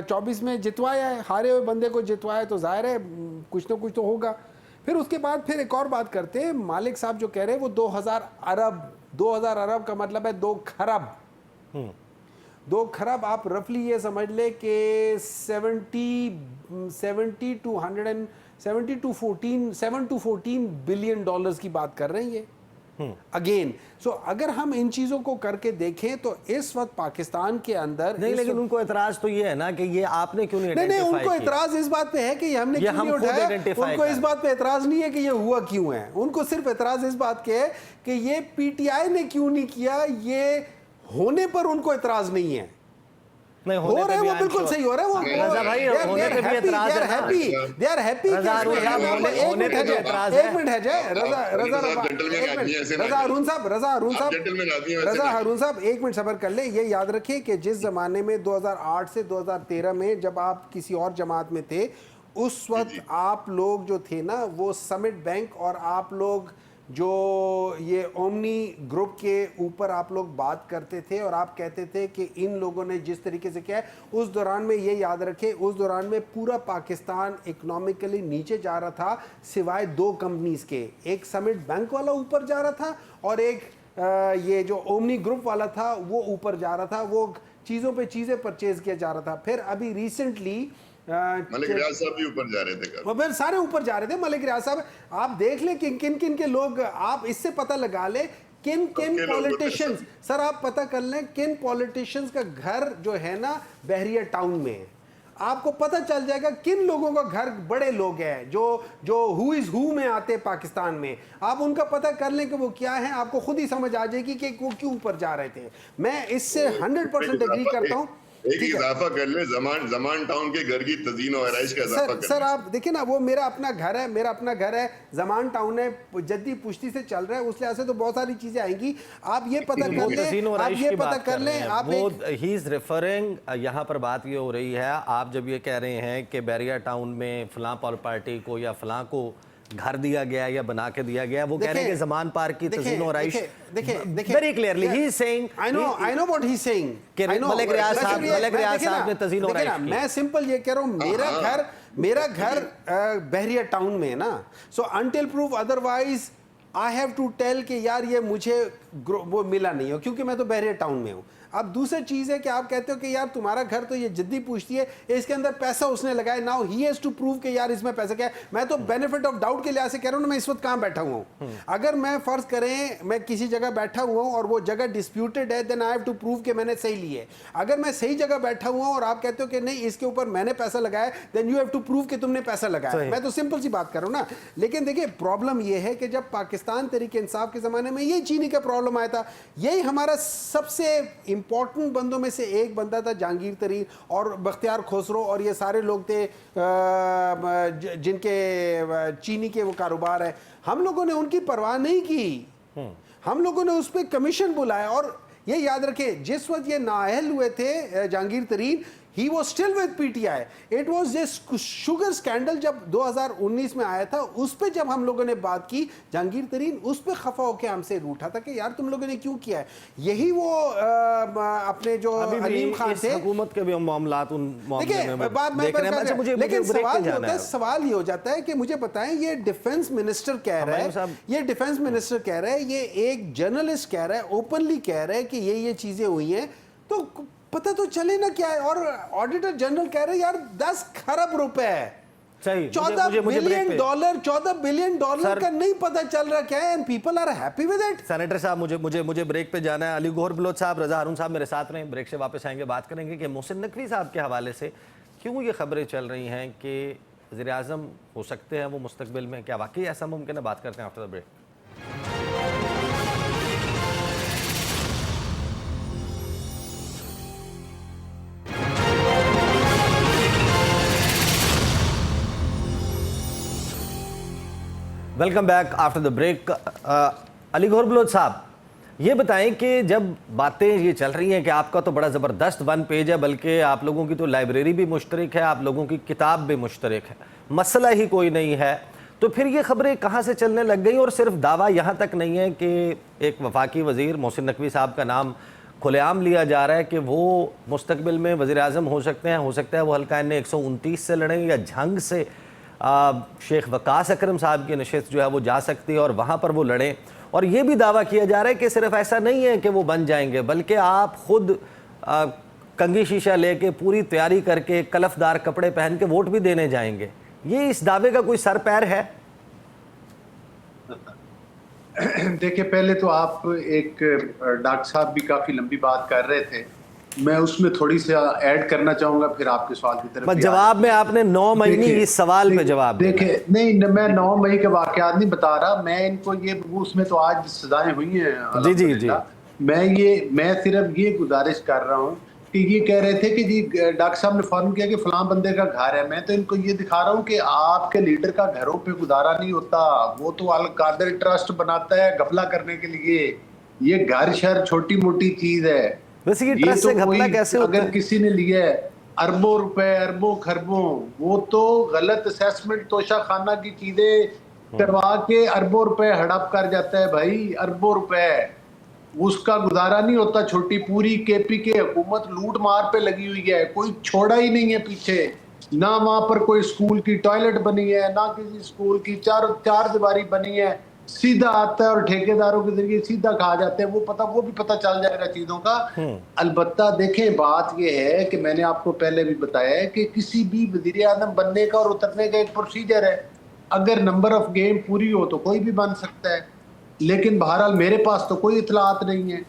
Speaker 6: 24 में जितवाया है, हारे हुए बंदे को जितवाया, तो जाहिर है कुछ ना कुछ तो होगा। फिर उसके बाद फिर एक और बात करते हैं, मालिक साहब जो कह रहे हैं वो 2000 अरब का मतलब है 2 खरब। 2 खरब आप रफली ये समझ ले कि 7 to 14 बिलियन डॉलर्स की बात कर रहे हैं ये। अगेन सो अगर हम इन चीजों को करके देखें तो इस वक्त पाकिस्तान के अंदर
Speaker 1: नहीं, लेकिन उनको एतराज तो ये है ना कि ये आपने क्यों नहीं
Speaker 6: नहीं, उनको एतराज इस बात पे है कि हमने क्यों नहीं उठाया। उनको इस बात पे एतराज नहीं है कि ये हुआ क्यों है, उनको सिर्फ एतराज इस बात के है कि ये पीटीआई ने क्यों नहीं किया। ये होने पर उनको एतराज नहीं है, हो रहा है वो बिल्कुल सही हो रहा है। वो
Speaker 1: रज़ा भाई होने पे भी एतराज है ना,
Speaker 6: दे आर हैप्पी।
Speaker 1: रज़ा
Speaker 6: हारून साहब एक मिनट सब्र कर ले। ये याद रखिए कि जिस जमाने में 2008 से 2013 में जब आप किसी और जमात में थे, उस वक्त आप लोग जो थे ना, वो समिट बैंक और आप लोग जो ये ओमनी ग्रुप के ऊपर आप लोग बात करते थे और आप कहते थे कि इन लोगों ने जिस तरीके से किया है, उस दौरान में ये याद रखें, उस दौरान में पूरा पाकिस्तान इकोनॉमिकली नीचे जा रहा था सिवाय 2 कंपनीज के। एक समिट बैंक वाला ऊपर जा रहा था और एक ये जो ओमनी ग्रुप वाला था वो ऊपर जा रहा था। वो چیزوں پہ چیزیں پرچیز کیا جا رہا تھا. پھر ابھی ریسنٹلی
Speaker 5: ملک ریاض صاحب بھی اوپر جا رہے تھے.
Speaker 6: وہ پھر سارے اوپر جا رہے تھے. ملک ریاض صاحب آپ دیکھ لیں کہ کن کن کے لوگ, آپ اس سے پتہ لگا لیں کن پولیٹیشنز, سر آپ پتہ کر لیں کن پولیٹیشنز کا گھر جو ہے نا بحریہ ٹاؤن میں ہے. آپ کو پتہ چل جائے گا کن لوگوں کا گھر بڑے لوگ ہیں جو ہو از ہو میں آتے پاکستان میں. آپ ان کا پتہ کر لیں کہ وہ کیا ہیں, آپ کو خود ہی سمجھ آ جائے گی کہ وہ کیوں اوپر جا رہے تھے. میں اس سے 100% ایگری کرتا ہوں.
Speaker 5: ایک اضافہ کر لیں, زمان ٹاؤن کے گھر کی تزئین و آرائش کا اضافہ کر لیں.
Speaker 6: سر آپ دیکھیں نا, وہ میرا اپنا گھر ہے, زمان ٹاؤن ہے, جدی پشتی سے چل رہا ہے, اس لحاظ سے تو بہت ساری چیزیں آئیں گی. آپ یہ پتہ کر لیں, آپ
Speaker 1: وہ ہی از ریفرنگ, یہاں پر بات یہ ہو رہی ہے, آپ جب یہ کہہ رہے ہیں کہ بحریہ ٹاؤن میں فلاں پارٹی کو یا فلاں کو گھر دیا گیا یا بنا کے دیا گیا, وہ کہہ رہے ہیں کہ زمان پارک کی تزئین و آرائش very clearly he is seeing,
Speaker 6: I know what he's saying.
Speaker 1: کہ ملک ریاض صاحب نے تزئین و آرائش کی.
Speaker 6: میں سمپل یہ کہہ رہا ہوں, میرا گھر بحریہ ٹاؤن میں ہے نا, so until proof otherwise I have to tell کہ یار یہ مجھے وہ ملا نہیں ہو, کیونکہ میں تو بحریہ ٹاؤن میں ہوں. اب دوسری چیز ہے کہ آپ کہتے ہو کہ یار تمہارا گھر تو یہ جدی پوچھتی ہے, اس کے اندر پیسہ اس نے لگایا, now he has to prove کہ یار اس میں پیسہ کیا ہے. میں تو بینیفٹ آف ڈاؤٹ کے لحاظ سے کہہ رہا ہوں نا, میں اس وقت کہاں بیٹھا ہوا ہوں. اگر میں فرض کریں میں کسی جگہ بیٹھا ہوا ہوں اور وہ جگہ ڈسپیوٹڈ ہے, دین آئی ہیو ٹو پروو کہ میں نے صحیح لی ہے. اگر میں صحیح جگہ بیٹھا ہوا ہوں اور آپ کہتے ہو کہ نہیں اس کے اوپر میں نے پیسہ لگایا, then you have to prove کہ تم نے پیسہ لگایا. میں تو سمپل سی بات کر رہا ہوں نا. لیکن دیکھیں پرابلم یہ ہے کہ جب پاکستان تحریک انصاف کے زمانے میں یہی چینی کا پرابلم آیا تھا, یہی ہمارا سب سے امپورٹنٹ بندوں میں سے ایک بندہ تھا جہانگیر ترین اور بختیار کھسرو, اور یہ سارے لوگ تھے جن کے چینی کے وہ کاروبار ہے. ہم لوگوں نے ان کی پرواہ نہیں کی, ہم لوگوں نے اس پہ کمیشن بلایا. اور یہ یاد رکھے جس وقت یہ نااہل ہوئے تھے جہانگیر ترین, he was still with PTI. It was this sugar scandal جب 2019 میں آیا تھا, اس پہ جب ہم لوگوں نے بات کی, جہانگیر ترین اس پہ خفا ہو کے ہم سے روٹھا تھا کہ یار تم لوگوں نے کیوں کیا ہے. یہی وہ اپنے جو علیم خان تھے,
Speaker 1: حکومت کے بھی معاملات ان معاملے میں
Speaker 6: دیکھ رہے ہیں. لیکن سوال یہ ہو جاتا ہے کہ مجھے بتائیں یہ ڈیفنس منسٹر کہہ رہا ہے, یہ ایک جرنلسٹ کہہ رہا ہے, اوپنلی کہہ رہا ہے کہ یہ چیزیں ہوئی ہیں, تو پتہ تو چلے نا کیا ہے. اور آڈیٹر جنرل کہہ رہے یار 10 کھرب روپے, 14 بلین ڈالر کا نہیں پتہ چل رہا کیا ہے, and people are happy with it.
Speaker 1: Senator صاحب مجھے بریک پہ جانا ہے. علی گوہر بلوچ صاحب, رضا ہارون صاحب میرے ساتھ رہیں, بریک سے واپس آئیں گے, بات کریں گے کہ محسن نقوی صاحب کے حوالے سے کیوں یہ خبریں چل رہی ہیں کہ وزیر اعظم ہو سکتے ہیں وہ مستقبل میں, کیا واقعی ایسا ممکن ہے. بات کرتے ہیں after the break. Welcome back after the break. Ali Gohar Baloch صاحب, یہ بتائیں کہ جب باتیں یہ چل رہی ہیں کہ آپ کا تو بڑا زبردست 1 پیج ہے, بلکہ آپ لوگوں کی تو لائبریری بھی مشترک ہے, آپ لوگوں کی کتاب بھی مشترک ہے, مسئلہ ہی کوئی نہیں ہے, تو پھر یہ خبریں کہاں سے چلنے لگ گئی؟ اور صرف دعویٰ یہاں تک نہیں ہے کہ ایک وفاقی وزیر محسن نقوی صاحب کا نام کھلے عام لیا جا رہا ہے کہ وہ مستقبل میں وزیر اعظم ہو سکتے ہیں, ہو سکتا ہے وہ حلقہ N 129 سے لڑیں یا جھنگ سے شیخ وقاص اکرم صاحب کی نشست جو ہے وہ جا سکتی ہے اور وہاں پر وہ لڑیں. اور یہ بھی دعویٰ کیا جا رہا ہے کہ صرف ایسا نہیں ہے کہ وہ بن جائیں گے, بلکہ آپ خود کنگھی شیشہ لے کے پوری تیاری کر کے کلف دار کپڑے پہن کے ووٹ بھی دینے جائیں گے. یہ اس دعوے کا کوئی سر پیر ہے؟
Speaker 4: دیکھیں پہلے تو آپ ایک ڈاکٹر صاحب بھی کافی لمبی بات کر رہے تھے, میں اس میں تھوڑی سی ایڈ کرنا چاہوں گا, پھر آپ کے سوال کی طرف.
Speaker 1: جواب میں آپ نے 9 مئی نہیں اس سوال پہ جواب
Speaker 4: دیکھیں, نہیں میں 9 مئی کے واقعات نہیں بتا رہا, میں ان کو یہ اس میں تو آج سزائیں ہوئی ہیں
Speaker 1: جی
Speaker 4: میں صرف یہ گزارش کر رہا ہوں کہ یہ کہہ رہے تھے کہ جی ڈاکٹر صاحب نے فون کیا کہ فلاں بندے کا گھر ہے, میں تو ان کو یہ دکھا رہا ہوں کہ آپ کے لیڈر کا گھروں پہ گزارا نہیں ہوتا, وہ تو القادر ٹرسٹ بناتا ہے گھپلا کرنے کے لیے. یہ گھر شہر چھوٹی موٹی چیز ہے. یہ تو کوئی اگر کسی نے لیا ہے اربوں روپے, اربوں خربوں, وہ تو غلط اسیسمنٹ توشہ خانہ کی چیزیں کروا کے اربوں روپے ہڑپ کر جاتا ہے بھائی, اربوں روپے, اس کا گزارا نہیں ہوتا. چھوٹی پوری KP کے حکومت لوٹ مار پہ لگی ہوئی ہے, کوئی چھوڑا ہی نہیں ہے پیچھے, نہ وہاں پر کوئی اسکول کی ٹوائلٹ بنی ہے, نہ کسی اسکول کی چار دیواری بنی ہے. सीधा आता है और ठेकेदारों के जरिए सीधा कहा जाता है, वो भी पता चल जाएगा चीजों का। अलबत्ता देखें, बात ये है कि मैंने आपको पहले भी बताया है कि किसी भी वजीर आज़म बनने का और उतरने का एक प्रोसीजर है। अगर नंबर ऑफ गेम पूरी हो तो कोई भी बन सकता है, लेकिन बहरहाल मेरे पास तो कोई इतलात नहीं है।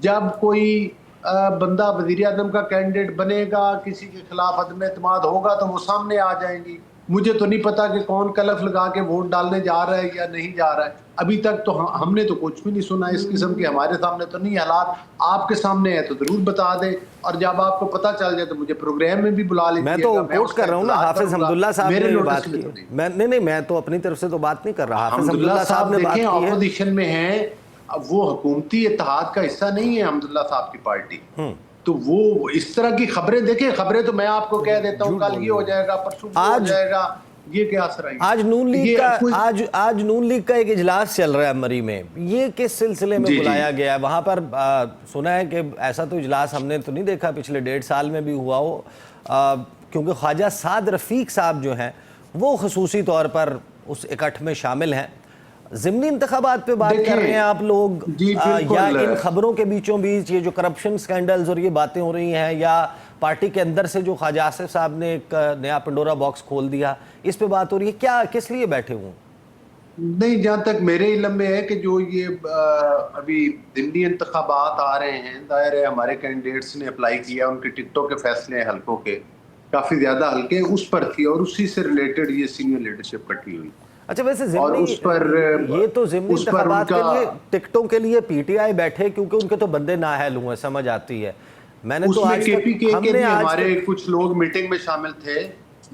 Speaker 4: जब कोई बंदा वजीर आज़म का कैंडिडेट बनेगा, किसी के खिलाफ अदम एतमाद होगा तो वो सामने आ जाएंगी। मुझे तो नहीं पता कि कौन कलफ लगा के वोट डालने जा रहा है या नहीं जा रहा है। अभी तक तो हमने तो कुछ भी नहीं सुना इस किस्म के, हमारे सामने तो नहीं हालात। आपके सामने है तो जरूर बता दें, और जब आपको पता चल जाए तो मुझे प्रोग्राम में भी बुला लीजिएगा।
Speaker 1: मैं तो कोट कर रहा हूँ ना, हाफिज हमदुल्ला साहब ने बात की। नहीं, मैं तो अपनी तरफ से तो बात नहीं कर रहा। हाफिज हमदुल्ला साहब ने बात की है।
Speaker 4: ऑपोजिशन में है, वो हुकूमती इत्तेहाद का हिस्सा नहीं है हमदुल्ला साहब की पार्टी, तो वो इस तरह की खबरें देखें। खबरें तो मैं आपको कह देता हूँ, कल ये हो जाएगा, परसों हो जाएगा, ये क्या असर है।
Speaker 1: आज नून लीग का एक इजलास चल रहा है मरी में, ये किस सिलसिले में बुलाया गया है? वहाँ पर सुना है कि ऐसा तो इजलास हमने तो नहीं देखा पिछले 1.5 साल में भी हुआ हो, क्योंकि ख्वाजा साद रफीक साहब जो हैं वो खसूसी तौर पर उस इकट्ठ में शामिल हैं। ज़िमनी इंतखाबात पे बात कर रहे हैं आप लोग, या इन खबरों के बीचों बीच ये जो करप्शन स्कैंडल्स और ये बातें हो रही हैं, या पार्टी के अंदर से जो ख्वाजा आसिफ साहब ने एक नया पंडोरा बॉक्स खोल दिया, इस पे बात हो रही है? क्या, किस लिए बैठे हुए?
Speaker 4: नहीं, जहाँ तक मेरे इल्म में है कि जो ये अभी ज़िमनी इंतखाबात आ रहे हैं, दायर है हमारे कैंडिडेट्स ने अप्लाई किया, उनके टिकटों के फैसले हल्कों के काफ़ी ज़्यादा हल्के उस पर थी, और उसी से रिलेटेड ये सीनियर लीडरशिप इकट्ठी हुई।
Speaker 1: अच्छा, वैसे ज़िमनी ये तो ज़िमनी इंतखाबात के लिए टिकटों के लिए पीटीआई बैठे क्योंकि उनके तो बंदे नाअहल हुए, समझ आती है। मैंने तो आज
Speaker 4: केपीके के भी हमारे कुछ लोग मीटिंग में शामिल थे,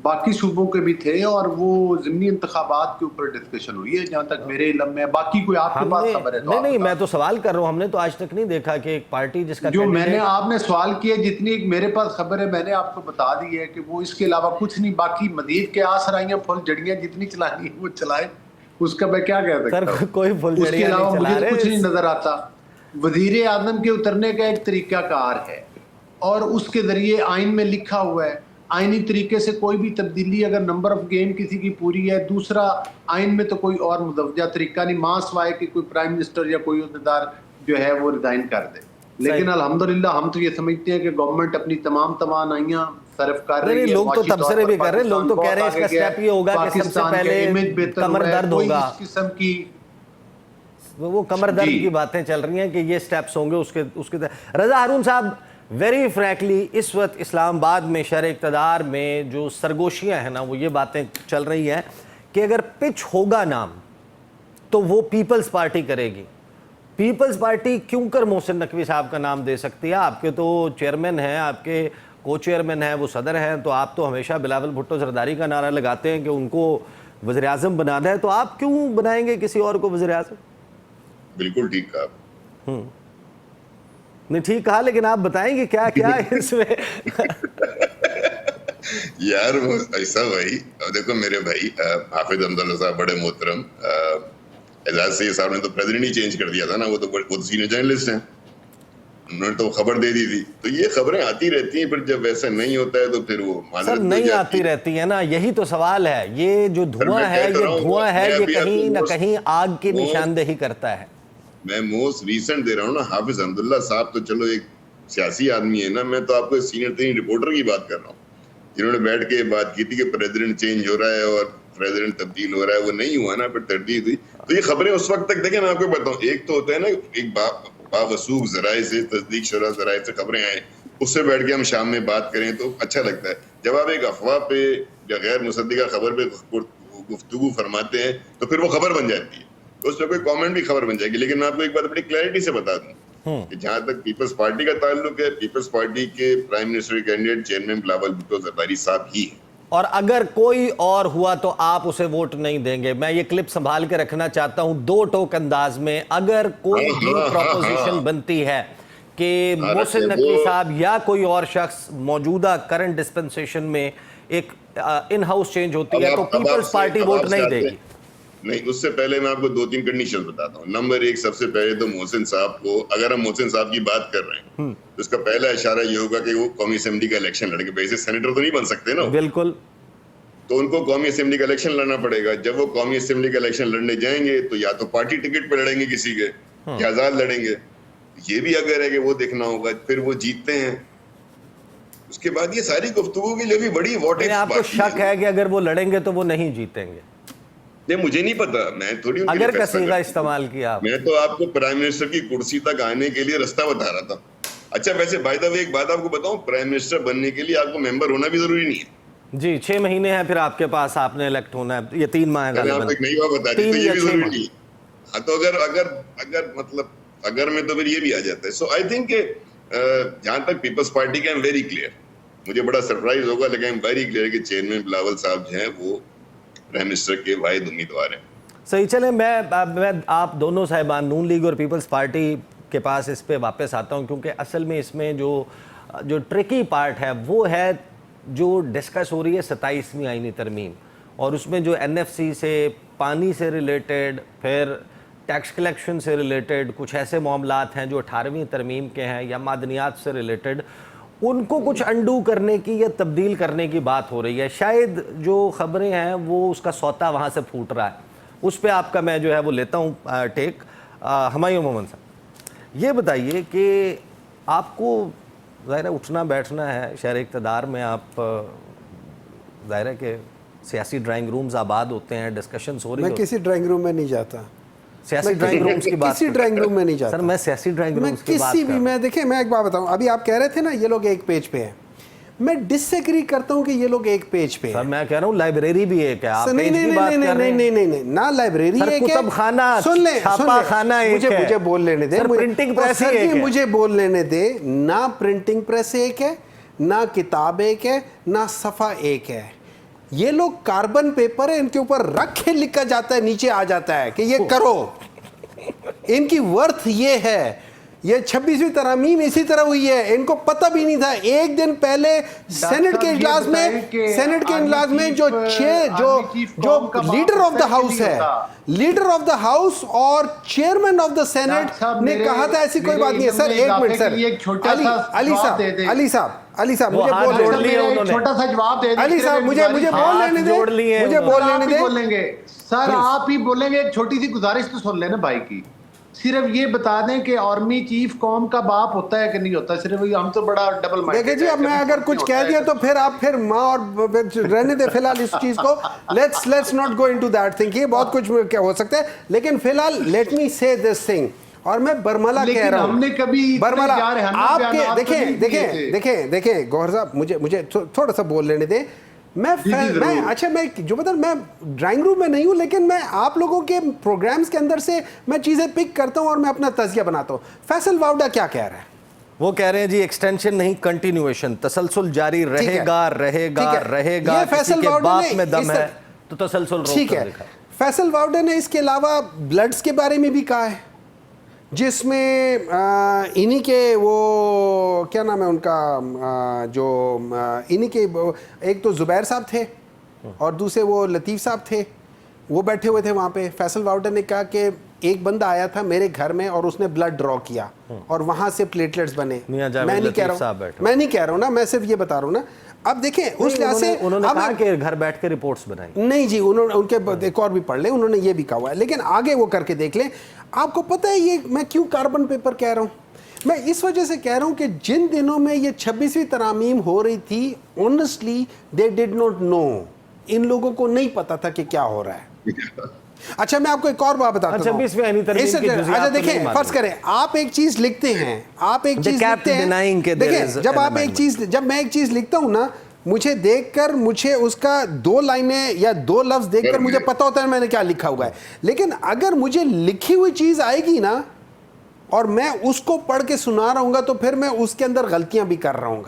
Speaker 4: बाकी सूबों के भी थे, और वो ज़िमनी इंतखाबात के ऊपर डिस्कशन हुई है जहाँ तक मेरे इल्म में। बाकी कोई आपके पास खबर है तो
Speaker 1: नहीं, मैं तो सवाल कर रहा हूँ, हमने तो आज तक नहीं देखा कि एक पार्टी जिसका
Speaker 4: जो मैंने आपने सवाल किया, जितनी मेरे पास खबर है मैंने आपको बता दी है कि वो इसके अलावा कुछ नहीं। बाकी मजीद के आसराइयाँ फुल जड़ियाँ जितनी चलानी है वो चलाए, उसका मैं क्या कह सकता हूँ।
Speaker 1: कोई फुल
Speaker 4: उसके अलावा मुझे कुछ नहीं नजर आता। वजीर आज़म के उतरने का एक तरीकाकार है, और उसके जरिए आइन में लिखा हुआ है, आइनी तरीके से कोई भी तब्दीली अगर नंबर ऑफ गेम किसी की पूरी है, दूसरा आइन में तो कोई और मुदव्वजा तरीका नहीं, मां सवाए कि कोई प्राइम मिनिस्टर या कोई अहदेदार जो है वो रिजाइन कर दे। लेकिन अल्हम्दुलिल्लाह हम तो ये समझते हैं कि गवर्नमेंट अपनी तमाम तमाम सर्फ कर रही है।
Speaker 1: लोग तो तबसरे भी कर रहे हैं, लोग तो कह रहे हैं इसका स्टेप ये होगा कि सबसे पहले कमर दर्द होगा,
Speaker 4: इस किस्म की
Speaker 1: वो कमर दर्द की बातें चल रही हैं कि ये स्टेप्स होंगे उसके रजा हारून साहब, वेरी फ्रैंकली इस वक्त इस्लामाबाद में शहर इक़्तिदार में जो सरगोशियां हैं ना, वो ये बातें चल रही हैं कि अगर पिच होगा नाम तो वो पीपल्स पार्टी करेगी। पीपल्स पार्टी क्यों कर मोहसिन नकवी साहब का नाम दे सकती है? आपके तो चेयरमैन हैं, आपके को चेयरमैन हैं, वो सदर हैं, तो आप तो हमेशा बिलावल भुट्टो जरदारी का नारा लगाते हैं कि उनको वज़ीर आज़म बनाना है, तो आप क्यों बनाएंगे किसी और को वज़ीर आज़म?
Speaker 5: बिल्कुल ठीक कहा।
Speaker 1: नहीं, ठीक कहा, लेकिन आप बताएंगे क्या क्या है इसमें?
Speaker 5: यार वो ऐसा भाई, देखो मेरे भाई हाफिज हमदुल्ला साहब बड़े मोहतरम, एजाज सईद साहब ने तो प्रेसिडेंट ही चेंज कर दिया था ना, वो तो सीनियर जर्नलिस्ट हैं, उन्होंने तो खबर दे दी थी। तो ये खबरें आती रहती हैं, फिर जब वैसा नहीं होता है तो फिर वो
Speaker 1: सर नहीं आती रहती है ना, यही तो सवाल है। ये जो धुआं है, ये धुआं है, ये कहीं ना कहीं आग की निशानदेही करता है।
Speaker 5: मैं मोस्ट रीसेंट दे रहा हूँ ना, हाफिज हमदुल्ला साहब तो चलो एक सियासी आदमी है ना, मैं तो आपको सीनियर तरीन रिपोर्टर की बात कर रहा हूँ, जिन्होंने बैठ के बात की थी कि प्रेसिडेंट चेंज हो रहा है और प्रेसिडेंट तब्दील हो रहा है। वो नहीं हुआ ना, फिर तरदीद हुई। तो ये खबरें उस वक्त तक, देखें मैं आपको बताऊँ, एक तो होता है ना एक बावसूख जराए से, तस्दीक शुदा जराए से खबरें आए, उससे बैठ के हम शाम में बात करें तो अच्छा लगता है। जब आप एक अफवाह पे या गैर मुसद्दिका खबर पे गुफ्तगू फरमाते हैं तो फिर वो खबर बन जाती है, तो उस पर कोई कमेंट भी खबर बन जाएगी। लेकिन मैं आपको एक बात बड़ी क्लैरिटी से बता दूं कि जहां तक पीपल्स पार्टी का ताल्लुक है, पीपल्स पार्टी के prime minister candidate chairman Bilawal Bhutto Zardari साहब ही है,
Speaker 1: और अगर कोई और हुआ तो आप उसे वोट नहीं देंगे। मैं ये क्लिप संभाल के रखना चाहता हूं दो टोक अंदाज में। अगर कोई भी प्रोपोजिशन बनती है कि मोहसिन नकवी साहब या कोई और शख्स मौजूदा करंट डिस्पेंसेशन में एक इन हाउस चेंज होती है, तो पीपल्स पार्टी वोट नहीं देगी।
Speaker 5: नहीं, उससे पहले मैं आपको 2-3 कंडीशन बताता हूँ। नंबर 1, सबसे पहले तो मोहसिन साहब को, अगर हम मोहसिन साहब की बात कर रहे हैं तो इसका पहला इशारा ये होगा कि वो कौमी असेंबली का इलेक्शन लड़के, वैसे सेनेटर तो नहीं बन सकते ना।
Speaker 1: बिल्कुल।
Speaker 5: तो उनको कौमी असेंबली का इलेक्शन लड़ना पड़ेगा। जब वो कौमी असेंबली का इलेक्शन लड़ने जाएंगे तो या तो पार्टी टिकट पे लड़ेंगे किसी के, या आजाद लड़ेंगे। ये भी अगर है कि वो देखना होगा, फिर वो जीतते हैं, उसके बाद ये सारी गुफ्तगू के लिए भी बड़ी व्हाट इफ।
Speaker 1: आपको शक है कि अगर वो लड़ेंगे तो वो नहीं जीतेंगे?
Speaker 5: नहीं, मुझे नहीं पता, मैं थोड़ी
Speaker 1: अगर का सीगा इस्तेमाल किया।
Speaker 5: मैं तो आपको प्राइम मिनिस्टर की कुर्सी तक आने के लिए रास्ता बता रहा था। अच्छा, वैसे बाय द वे एक बात आपको बताऊं, प्राइम मिनिस्टर बनने के लिए आपको मेंबर होना भी जरूरी नहीं है
Speaker 1: जी। 6 महीने हैं फिर आपके पास, आपने इलेक्ट होना है, ये 3 माह का।
Speaker 5: आप एक नई बात बता दी, तो ये भी जरूरी नहीं है। हाँ, तो अगर मतलब अगर में तो फिर ये भी आ जाता है। सो आई थिंक जहां तक पीपल्स पार्टी का, आई एम वेरी क्लियर, मुझे बड़ा सरप्राइज होगा लेकिन आई एम वेरी क्लियर कि चेयरमैन बिलावल साहब जो हैं वो प्राइम मिनिस्टर के वाहिद उम्मीदवार हैं।
Speaker 1: सही, चले मैं आप दोनों साहिबान नून लीग और पीपल्स पार्टी के पास इस पे वापस आता हूं, क्योंकि असल में इसमें जो ट्रिकी पार्ट है वो है जो डिस्कस हो रही है 27वीं आईनी तरमीम, और उसमें जो एनएफसी से, पानी से रिलेटेड, फिर टैक्स कलेक्शन से रिलेटेड कुछ ऐसे मामलात हैं जो 18वीं तरमीम के हैं, या मादनियात से रिलेटेड, उनको कुछ अंडू करने की या तब्दील करने की बात हो रही है। शायद जो खबरें हैं वो उसका सौता वहाँ से फूट रहा है। उस पर आपका मैं जो है वो लेता हूँ टेक। हुमायूं मोहम्मद साहब, ये बताइए कि आपको ज़ाहिर है उठना बैठना है शहर इक़्तिदार में, आप ज़ाहिर है कि सियासी ड्राइंग रूम्स आबाद होते हैं, डिस्कशंस हो रही हैं।
Speaker 6: मैं किसी ड्राइंग रूम में नहीं जाता,
Speaker 1: सियासी ड्राइंग रूम्स की बात,
Speaker 6: किसी ड्राइंग रूम में नहीं जाता
Speaker 1: सर। मैं सियासी ड्राइंग रूम्स की बात
Speaker 6: किसी भी, मैं देखिए मैं एक बात बताऊं, अभी आप कह रहे थे ना ये लोग एक पेज पे हैं, मैं डिसएग्री करता हूं कि ये लोग एक पेज पे हैं।
Speaker 1: सर मैं कह रहा हूं लाइब्रेरी भी एक है, आप
Speaker 6: नहीं
Speaker 1: पेज की बात कर रहे हैं।
Speaker 6: नहीं, ना लाइब्रेरी एक है,
Speaker 1: कुतुब खाना,
Speaker 6: सुन ले,
Speaker 1: छापा खाना एक है।
Speaker 6: मुझे बोल लेने दे,
Speaker 1: प्रिंटिंग प्रेस एक है।
Speaker 6: मुझे बोल लेने दे, ना प्रिंटिंग प्रेस एक है, ना किताब एक है, ना सफ़ा एक है। ये लोग कार्बन पेपर है, इनके ऊपर रख के लिखा जाता है, नीचे आ जाता है कि ये करो। इनकी वर्थ ये है। ये 26वीं तरमीम इसी तरह हुई है, इनको पता भी नहीं था। एक दिन पहले सेनेट के इजलास में जो लीडर ऑफ द हाउस है, लीडर ऑफ द हाउस और चेयरमैन ऑफ द सेनेट ने कहा था ऐसी कोई बात नहीं है। सर एक मिनट सर, अली साहब मुझे बोल लेने,
Speaker 4: छोटा सा जवाब दे,
Speaker 6: अली साहब मुझे बोल लेने दे।
Speaker 4: सर आप ही बोलेंगे, एक छोटी सी गुजारिश तो सुन लेना भाई की। सिर्फ ये बता दें कि आर्मी चीफ कौम का बाप होता है कि नहीं होता, सिर्फ हम तो बड़ा डबल माइंडेड।
Speaker 6: देखिए जी, अब मैं अगर कुछ कह दिया तो फिर आप फिर माँ और रहने दे फिलहाल इस चीज को। Let's not go into that thing. ये बहुत कुछ क्या हो सकता है, लेकिन फिलहाल लेट मी से दिस थिंग। और मैं बरमला कह रहा हूँ,
Speaker 4: हमने कभी
Speaker 6: बरमला आपके देखें गौहर साहब, मुझे थोड़ा सा बोल लेने दे। मैं जो बता, मैं ड्राइंग रूम में नहीं हूं, लेकिन मैं आप लोगों के प्रोग्राम्स के अंदर से मैं चीजें पिक करता हूं और मैं अपना तज़किया बनाता हूं। फैसल वावडा क्या कह रहा है?
Speaker 1: वो कह रहे हैं जी एक्सटेंशन नहीं, कंटिन्यूएशन, तसलसल जारी रहेगा।
Speaker 6: फैसल
Speaker 1: के
Speaker 6: वावडा
Speaker 1: बात में दम है तो तसलसल
Speaker 6: ठीक है। फैसल वावडा ने इसके अलावा ब्लड्स के बारे में भी कहा है, जिसमें इन्हीं के वो क्या नाम है उनका, जो इन्हीं के एक तो जुबैर साहब थे और दूसरे वो लतीफ़ साहब थे, वो बैठे हुए थे वहाँ पे। फैसल वावडा ने कहा कि एक बंदा आया था मेरे घर में और उसने ब्लड ड्रॉ किया और वहाँ से प्लेटलेट्स बने। मैं नहीं कह रहा हूँ ना, मैं सिर्फ ये बता रहा हूँ ना। अब देखें उस लिहाज से
Speaker 1: उन्होंने कहा कि घर बैठ के रिपोर्ट्स बनाई,
Speaker 6: नहीं जी, उन्होंने उनके एक और भी पढ़ ले, उन्होंने ये भी कहा हुआ है, लेकिन आगे वो करके देख लें। आपको पता है ये मैं क्यों कार्बन पेपर कह रहा हूँ? मैं इस वजह से कह रहा हूँ कि जिन दिनों में ये 26वीं तरमीम हो रही थी, honestly they did not know, इन लोगों को नहीं पता था कि क्या हो रहा है। अच्छा मैं आपको एक और बात बताता हूँ। अच्छा देखिए, फर्ज करें आप एक चीज लिखते हैं, देखिए जब मैं एक चीज लिखता हूँ ना, मुझे देखकर मुझे उसका 2 लाइनें या 2 लफ्ज देखकर मुझे पता होता है मैंने क्या लिखा हुआ है। लेकिन अगर मुझे लिखी हुई चीज आएगी ना और मैं उसको पढ़ के सुना रहा हूँ, तो फिर मैं उसके अंदर गलतियां भी कर रहा हूँ।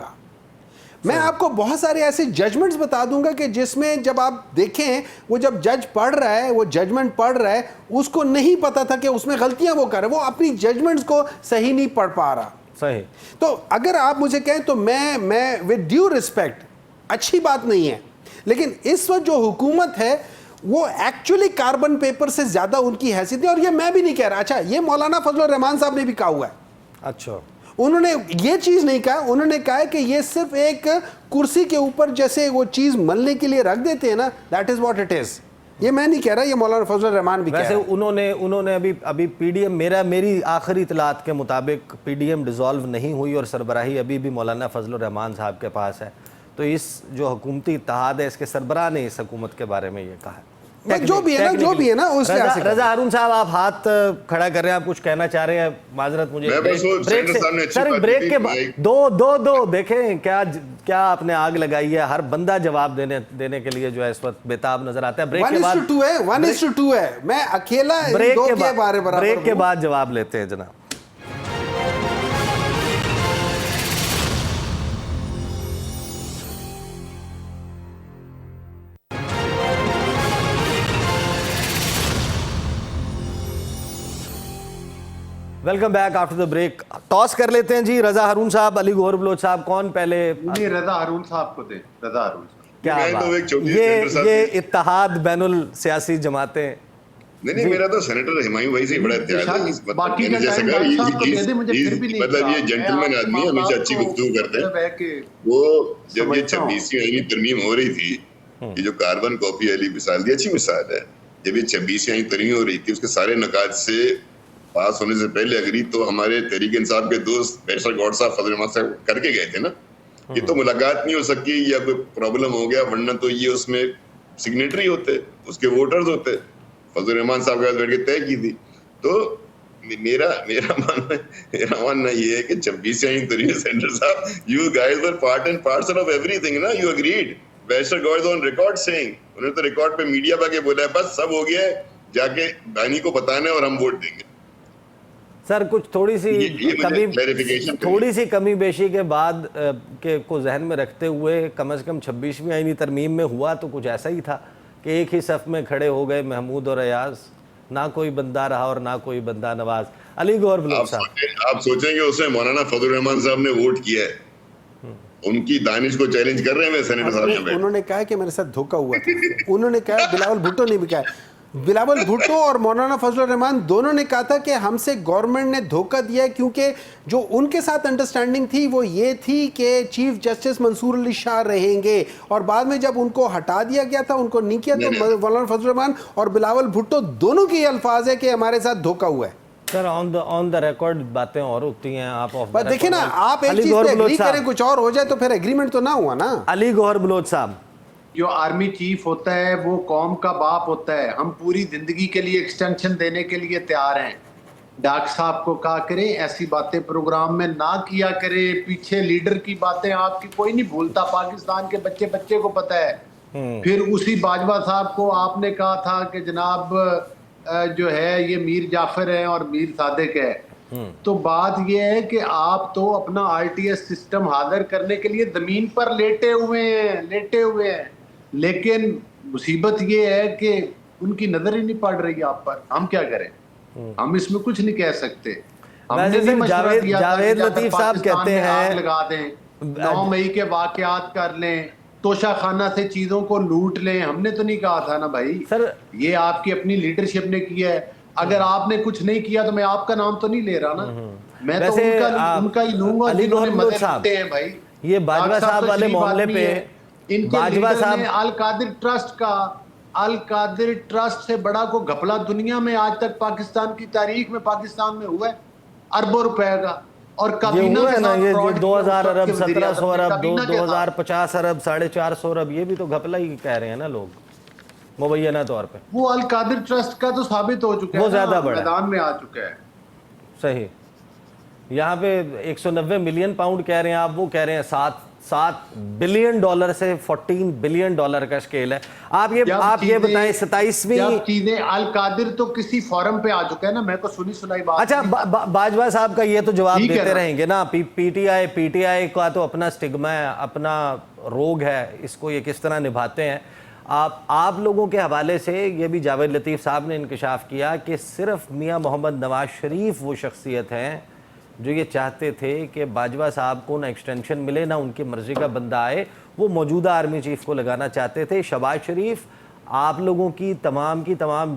Speaker 6: मैं आपको बहुत सारे ऐसे जजमेंट्स बता दूंगा कि जिसमें जब आप देखें, वो जब जज पढ़ रहा है, वो जजमेंट पढ़ रहा है, उसको नहीं पता था कि उसमें गलतियां वो कर रहा है, वो अपनी जजमेंट्स को सही नहीं पढ़ पा रहा।
Speaker 1: सही।
Speaker 6: तो अगर आप मुझे कहें तो मैं विद ड्यू रिस्पेक्ट, अच्छी बात नहीं है, लेकिन इस वक्त जो हुकूमत है वो एक्चुअली कार्बन पेपर से ज्यादा उनकी हैसियत है। और ये मैं भी नहीं कह रहा, अच्छा ये मौलाना फजल रहमान साहब ने भी कहा हुआ है।
Speaker 1: अच्छा,
Speaker 6: انہوں نے یہ چیز نہیں کہا, انہوں نے کہا کہ یہ صرف ایک کرسی کے اوپر جیسے وہ چیز ملنے کے لیے رکھ دیتے ہیں نا, that is what it is. یہ میں نہیں کہہ رہا, یہ مولانا فضل الرحمان بھی کہہ رہا ہے.
Speaker 1: ویسے انہوں نے ابھی پی ڈی ایم, میری آخری اطلاعات کے مطابق پی ڈی ایم ڈیزالو نہیں ہوئی اور سربراہی ابھی بھی مولانا فضل الرحمان صاحب کے پاس ہے. تو اس جو حکومتی اتحاد ہے اس کے سربراہ نے اس حکومت کے بارے میں یہ کہا ہے.
Speaker 6: جو بھی ہے نا اس لحاظ سے.
Speaker 1: رضا ہارون صاحب آپ ہاتھ کھڑا کر رہے ہیں, آپ کچھ کہنا چاہ رہے ہیں؟ معذرت مجھے بریک کے بعد دو دیکھیں کیا آپ نے آگ لگائی ہے. ہر بندہ جواب دینے کے لیے جو ہے اس وقت بےتاب نظر آتا ہے. بریک کے بعد
Speaker 6: 1:2 ہے, میں اکیلا
Speaker 1: بریک کے بعد جواب لیتے ہیں جناب. Welcome back after the break. Toss کر لیتے ہیں جی, رضا ہارون صاحب, علی گوہر بلوچ صاحب, کون پہلے؟
Speaker 4: رضا ہارون صاحب کو دیں. رضا ہارون صاحب.
Speaker 1: کیا بات, یہ اتحاد بین السیاسی جماعتیں.
Speaker 5: نہیں میرا تو سینیٹر ہمایوں بھائی سے بڑا اتحاد ہے. مطلب یہ جنٹلمین آدمی ہے, ہمیشہ اچھی گفتگو کرتے ہیں. وہ جب یہ 26ویں آئینی ترمیم ہو رہی تھی, یہ جو کاربن کاپی علی مثال دی اچھی مثال ہے. جب یہ 26ویں آئینی ترمیم ہو رہی تھی, اس کے سارے نکات سے پاس ہونے سے پہلے اگری تو ہمارے تحریک انصاف کے دوست بیرسٹر گوڈ صاحب, فضل الرحمان صاحب کر کے گئے تھے نا. یہ تو ملاقات نہیں ہو سکی یا کوئی پرابلم ہو گیا, ورنہ تو یہ اس میں سگنیٹری ہوتے, اس کے ووٹرز ہوتے. فضل الرحمان صاحب کے ساتھ بیٹھ کے طے کی تھی. تو میرا ماننا یہ ہے کہ 26ویں آئینی ترمیم سینٹر صاحب, you guys were part and parcel of everything نا, you agreed. بیرسٹر گوڈ is on record saying, انہوں نے تو ریکارڈ پہ میڈیا پہ کے بولا ہے بس سب ہو گیا ہے, جا کے بانی کو بتانا ہے اور ہم ووٹ دیں گے.
Speaker 1: سر کچھ تھوڑی سی کمی بیشی کے بعد کو ذہن میں رکھتے ہوئے کم از کم 26ویں آئینی ترمیم میں ہوا تو کچھ ایسا ہی تھا کہ ایک ہی صف میں کھڑے ہو گئے محمود اور ایاز, نہ کوئی بندہ رہا اور نہ کوئی بندہ نواز. علی گوہر بلوچ صاحب, آپ
Speaker 5: سوچیں کہ اس میں مولانا فضل الرحمان صاحب نے ووٹ کیا ہے, ان کی دانش کو چیلنج کر رہے ہیں سینیٹر صاحب.
Speaker 6: انہوں نے کہا کہ میرے ساتھ دھوکہ ہوا تھا. انہوں نے کہا, بلاول بھٹو نے بھی کہا, بلاول بھٹو اور مولانا فضل الرحمان دونوں نے کہا تھا کہ ہم سے گورنمنٹ نے دھوکہ دیا ہے, کیونکہ جو ان کے ساتھ انڈرسٹینڈنگ تھی وہ یہ تھی کہ چیف جسٹس منصور علی شاہ رہیں گے, اور بعد میں جب ان کو ہٹا دیا گیا تھا, ان کو نہیں کیا, تو مولانا فضل الرحمان اور بلاول بھٹو دونوں کے یہ الفاظ ہے کہ ہمارے ساتھ دھوکہ ہوا ہے.
Speaker 1: سر آن دا ریکارڈ باتیں اور ہوتی ہیں. آپ
Speaker 6: دیکھیں نا, آپ ایک چیز پہ ایگری کریں کچھ اور ہو جائے تو پھر ایگریمنٹ تو نہ ہوا نا.
Speaker 1: علی گوہر بلوچ صاحب,
Speaker 4: جو آرمی چیف ہوتا ہے وہ قوم کا باپ ہوتا ہے. ہم پوری زندگی کے لیے ایکسٹینشن دینے کے لیے تیار ہیں. ڈاکٹر صاحب کو کہا کریں ایسی باتیں پروگرام میں نہ کیا کریں. پیچھے لیڈر کی باتیں آپ کی کوئی نہیں بھولتا, پاکستان کے بچے کو پتہ ہے. پھر اسی باجوہ صاحب کو آپ نے کہا تھا کہ جناب جو ہے یہ میر جعفر ہے اور میر صادق ہے. تو بات یہ ہے کہ آپ تو اپنا RTS سسٹم حاضر کرنے کے لیے زمین پر لیٹے ہوئے ہیں, لیکن مصیبت یہ ہے کہ ان کی نظر ہی نہیں پڑ رہی آپ پر. ہم کیا کریں, ہم اس میں کچھ نہیں کہہ سکتے. ہم نے نہیں مشورہ دیا
Speaker 1: جاوید لطیف صاحب کہتے ہیں
Speaker 4: آگ لگا دیں, 9 مئی کے واقعات کر لیں, توشہ خانہ سے چیزوں کو لوٹ لیں. ہم نے تو نہیں کہا تھا نا بھائی, یہ آپ کی اپنی لیڈرشپ نے کیا ہے. اگر آپ نے کچھ نہیں کیا تو میں آپ کا نام تو نہیں لے رہا نا, میں تو ان کا ہی لوں گا جنہوں نے مدد کرتے ہیں. بھائی
Speaker 1: یہ باجوہ صاحب والے معاملے پہ باجوہ صاحب
Speaker 4: القادر ٹرسٹ سے بڑا کو گھپلا دنیا میں آج تک پاکستان کی تاریخ میں پاکستان میں ہوا ہے, اربوں روپے کا. اور کابینہ کے ساتھ
Speaker 1: یہ 2000 ارب 1700 ارب 2050 ارب 450 ارب, یہ بھی تو گھپلا ہی کہہ رہے ہیں نا لوگ مبینہ طور پہ.
Speaker 4: وہ القادر ٹرسٹ کا تو ثابت ہو چکا ہے,
Speaker 1: وہ زیادہ بڑا
Speaker 4: میدان میں آ چکا ہے.
Speaker 1: صحیح, یہاں پہ 190 ملین پاؤنڈ کہہ رہے ہیں آپ, وہ کہہ رہے ہیں 7 بلین ڈالر سے 14 بلین ڈالر کا اسکیل ہے. آپ یہ بتائیں 27ویں
Speaker 4: جب چیزیں القادر تو کسی فورم پہ آ چکا ہے نا, میں کو سنی سنائی بات.
Speaker 1: اچھا باجوہ صاحب کا یہ تو جواب دیتے رہیں گے نا, پی ٹی آئی کا تو اپنا سٹگما ہے, اپنا روگ ہے, اس کو یہ کس طرح نبھاتے ہیں. آپ لوگوں کے حوالے سے یہ بھی جاوید لطیف صاحب نے انکشاف کیا کہ صرف میاں محمد نواز شریف وہ شخصیت ہیں جو یہ چاہتے تھے کہ باجوہ صاحب کو نہ ایکسٹینشن ملے نہ ان کی مرضی کا بندہ آئے. وہ موجودہ آرمی چیف کو لگانا چاہتے تھے. شہباز شریف, آپ لوگوں کی تمام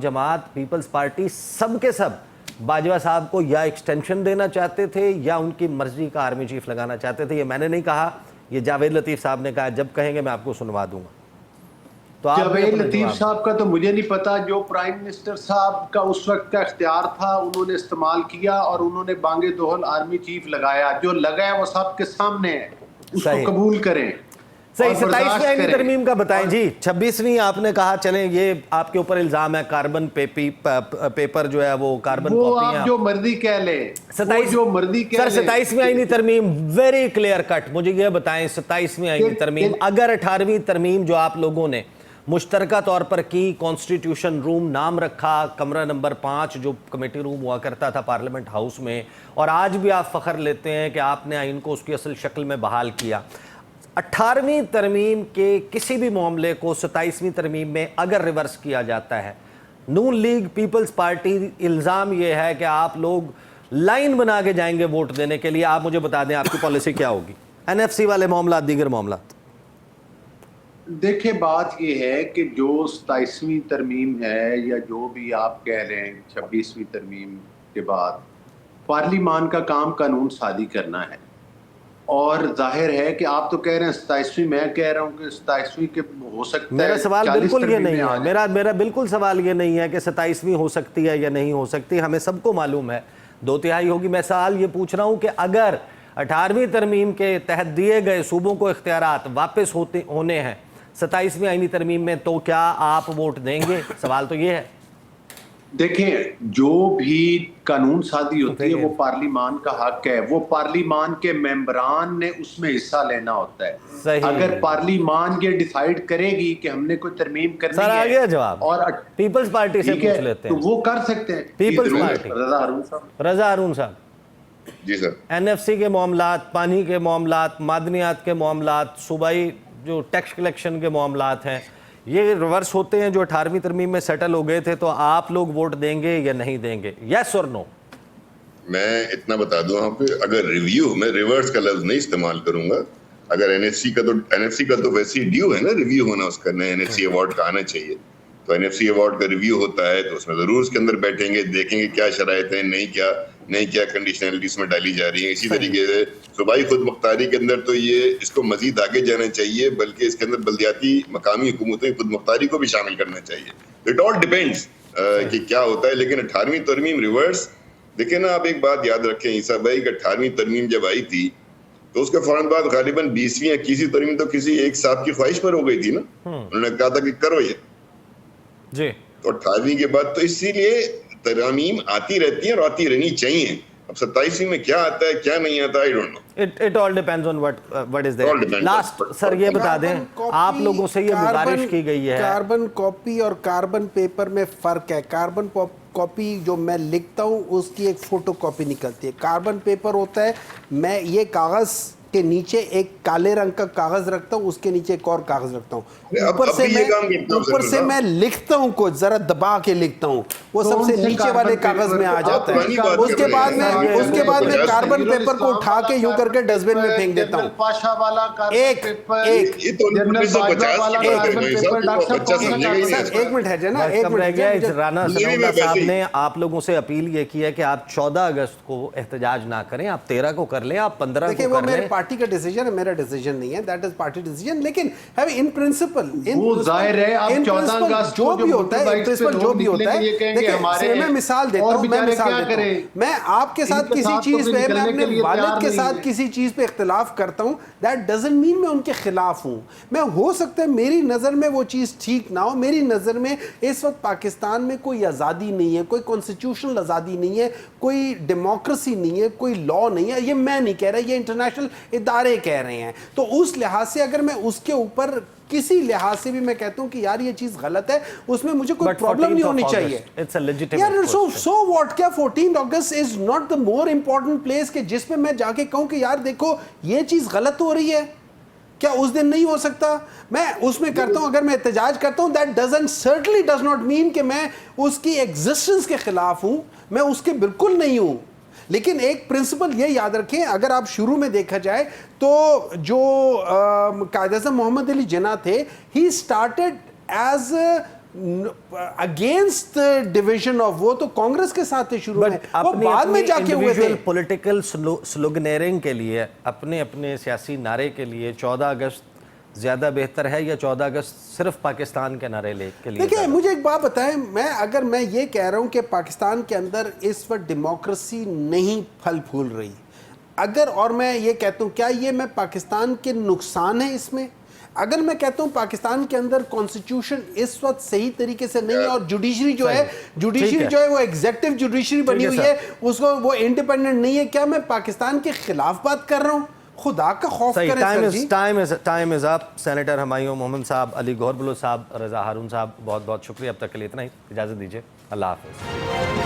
Speaker 1: جماعت, پیپلز پارٹی, سب کے سب बाजवा साहब को या एक्सटेंशन देना चाहते थे या उनकी मर्जी का आर्मी चीफ लगाना चाहते थे? ये मैंने नहीं कहा, ये जावेद लतीफ़ साहब ने कहा। जब कहेंगे मैं आपको सुनवा दूंगा। तो आप
Speaker 4: जावेद लतीफ़ साहब का तो मुझे नहीं पता, जो प्राइम मिनिस्टर साहब का उस वक्त का इख्तियार था उन्होंने इस्तेमाल किया और उन्होंने बांगे दोहल आर्मी चीफ लगाया। जो लगाया वो सबके सामने है, उसको कबूल करें।
Speaker 1: सही। 27वीं आईनी तरमीम का बताएं जी। 26वीं आपने कहा, चलें ये आपके ऊपर इल्जाम है कार्बन पेपर जो है वो कार्बन कॉपी
Speaker 4: आप जो मर्जी कह ले,
Speaker 1: 27
Speaker 4: जो मर्जी कह ले।
Speaker 1: सर 27वीं आईनी तरमीम वेरी क्लियर कट, मुझे ये बताएं 27वीं आईनी तरमीम, अगर 18वीं तरमीम जो आप लोगों ने मुश्तरका तौर पर की, कॉन्स्टिट्यूशन रूम नाम रखा, कमरा नंबर 5 जो कमेटी रूम हुआ करता था पार्लियामेंट हाउस में, और आज भी आप फ़ख्र लेते हैं कि आपने आइन को उसकी असल शक्ल में बहाल किया, 18वीं तरमीम के किसी भी मामले को 27वीं तरमीम में अगर रिवर्स किया जाता है, नून लीग पीपल्स पार्टी, इल्ज़ाम ये है कि आप लोग लाइन बना के जाएंगे वोट देने के लिए। आप मुझे बता दें आपकी पॉलिसी क्या होगी, NFC वाले मामला, दीगर मामला?
Speaker 4: देखिए बात ये है कि जो 27वीं तरमीम है या जो भी आप कह रहे हैं 26वीं तरमीम के बाद पार्लिमान का काम कानून सादी करना है, और जाहिर है कि आप तो कह रहे हैं 27वीं, मैं कह रहा हूं कि 27वीं के हो सकता है।
Speaker 1: मेरा सवाल बिल्कुल ये नहीं है, मेरा बिल्कुल सवाल ये नहीं है कि 27वीं हो सकती है या नहीं हो सकती, हमें सबको मालूम है 2/3 होगी। मैं सवाल ये पूछ रहा हूं कि अगर 18वीं तरमीम के तहत दिए गए सूबों को इख्तियारात वापस होने हैं 27वीं आईनी तरमीम में, तो क्या आप वोट देंगे? सवाल तो ये है।
Speaker 4: देखिए जो भी कानून सादी होती है वो पार्लिमान का हक है, वो पार्लिमान के मेंबरान ने उसमें हिस्सा लेना होता है।
Speaker 1: सही।
Speaker 4: अगर पार्लिमान ये डिसाइड करेगी कि हमने कोई तरमीम करनी
Speaker 1: सर,
Speaker 4: है,
Speaker 1: आ गया जवाब, और पीपल्स पार्टी से पूछ लेते हैं,
Speaker 4: तो वो कर सकते हैं।
Speaker 1: पीपल्स पार्टी, रजा हारून साहब।
Speaker 5: जी सर।
Speaker 1: NFC के मामलात, पानी के मामलात, मादनियात के मामलात, सूबाई जो टैक्स कलेक्शन के मामलात हैं, ये रिवर्स होते हैं जो 18वीं तरमीम में सेटल हो गए थे, तो आप लोग वोट देंगे या नहीं देंगे, यस और नो?
Speaker 5: मैं इतना बता दूं यहाँ पे, अगर रिव्यू, मैं रिवर्स का लफ्ज नहीं इस्तेमाल करूंगा। अगर NFC का तो वैसे ही ड्यू है ना, रिव्यू होना उसका, नया NFC अवार्ड का आना चाहिए। तो NFC अवार्ड का रिव्यू होता है तो उसमें जरूर उसके अंदर बैठेंगे, देखेंगे क्या शराइत है, नहीं क्या कंडीशनलिटीज में डाली जा रही है। इसी तरीके से सूबाई खुद मुख्तारी के अंदर तो ये इसको मजीद आगे जाना चाहिए, बल्कि इसके अंदर बल्दियाती मकामी हुकूमतें खुद मुख्तारी को भी शामिल करना चाहिए। इट ऑल डिपेंड्स कि क्या होता है। लेकिन 18वीं तरमीम रिवर्स, देखिए ना, आप एक बात याद रखें ईसा भाई, कि 18वीं तरमीम जब आई थी तो उसके फौरन बाद गालिबन 20वीं या 21वीं तरमीम तो किसी एक साहब की ख्वाहिश पर हो गई थी ना, उन्होंने कहा था कि करो ये
Speaker 1: जी।
Speaker 5: तो 18वीं के बाद तो इसीलिए तरमीम आती रहती है और आती रहनी चाहिए। अब 27वीं में क्या आता है क्या नहीं आता, I don't know.
Speaker 1: It all depends on what is there. Last sir ये बता दें, आप लोगों से ये गुजारिश की गई है,
Speaker 6: कार्बन कॉपी और कार्बन पेपर में फर्क है। कार्बन कॉपी जो मैं लिखता हूँ उसकी एक फोटो कॉपी निकलती है, कार्बन पेपर होता है मैं ये कागज के नीचे एक काले रंग का कागज रखता हूँ, उसके नीचे एक और कागज रखता हूँ, ऊपर से मैं लिखता हूँ कुछ जरा दबा के लिखता हूँ, वो सबसे नीचे वाले कागज में आ जाता है। उसके बाद में कार्बन पेपर को उठा के यूं करके डस्टबिन में फेंक देता हूँ। एक मिनट है ना, एक मिनट।
Speaker 1: राना सनाउल्लाह साहब ने आप लोगों से अपील ये की है कि आप 14 अगस्त को एहतजाज ना करें, आप 13 को कर लें, आप 15 को कर लें।
Speaker 6: पार्टी का डिसीजन है, मेरा डिसीजन नहीं है, दैट इज पार्टी डिसीजन। लेकिन इन प्रिंसिपल,
Speaker 4: वो जाहिर है आप 14 अगस्त
Speaker 6: जो भी होता है, इन प्रिंसिपल जो भी होता है, देखिए मैं मिसाल देता हूं, मैं आपके साथ किसी चीज पे, मैं अपने वालिद के साथ किसी चीज पे इख्तिलाफ करता हूं, दैट डजंट मीन मैं उनके खिलाफ हूं। मैं हो सकता है मेरी नजर में वो चीज ठीक ना हो, मेरी नजर में इस वक्त पाकिस्तान में कोई आजादी नहीं है, कोई कॉन्स्टिट्यूशनल आजादी नहीं है, कोई डेमोक्रेसी नहीं है, कोई लॉ नहीं है। ये मैं नहीं कह रहा, ये इंटरनेशनल इदारे कह रहे हैं। तो उस लिहाज से अगर मैं उसके ऊपर किसी लिहाज से भी मैं कहता हूं कि यार ये चीज गलत है, उसमें मुझे कोई प्रॉब्लम नहीं होनी चाहिए। यार सो व्हाट, क्या 14 August is not the more important place कि जिसमें मैं जाके कहूं कि यार देखो ये चीज गलत हो रही है, क्या उस दिन नहीं हो सकता? मैं उसमें करता हूं, अगर मैं एहतजाज करता हूं, that doesn't certainly does not mean कि मैं उसकी एग्जिस्टेंस के खिलाफ हूं, मैं उसके बिल्कुल नहीं हूं। लेकिन एक प्रिंसिपल ये याद रखें, अगर आप शुरू में देखा जाए तो जो कायद-ए-आज़म मोहम्मद अली जिन्ना थे, he started as against division of, वो तो कांग्रेस के साथ थे शुरू में, वो बाद में जाके हुए थे।
Speaker 1: पॉलिटिकल स्लोगनेरिंग के लिए, अपने अपने सियासी नारे के लिए 14 अगस्त ज्यादा बेहतर है या 14 अगस्त सिर्फ पाकिस्तान के नारे के लिए?
Speaker 6: देखिए मुझे एक बात बताएं, अगर मैं ये कह रहा हूं कि पाकिस्तान के अंदर इस वक्त डेमोक्रेसी नहीं फल फूल रही, अगर, और मैं ये कहता हूं, क्या ये मैं पाकिस्तान के नुकसान है इसमें? अगर मैं कहता हूं पाकिस्तान के अंदर कॉन्स्टिट्यूशन इस वक्त सही तरीके से नहीं है और जुडिशरी जो है वो एग्जेक्टिव जुडिशरी बनी हुई है, उसको वो इंडिपेंडेंट नहीं है, क्या मैं पाकिस्तान के खिलाफ बात कर रहा हूं? खुदा का खौफ करें सर जी।
Speaker 1: Time is up. Senator Humayun Mohammad साहब, अली गौहर बलोच साहब, रजा हारून साहब, बहुत बहुत शुक्रिया। अब तक के लिए इतना ही, इजाजत दीजिए, अल्लाह हाफिज।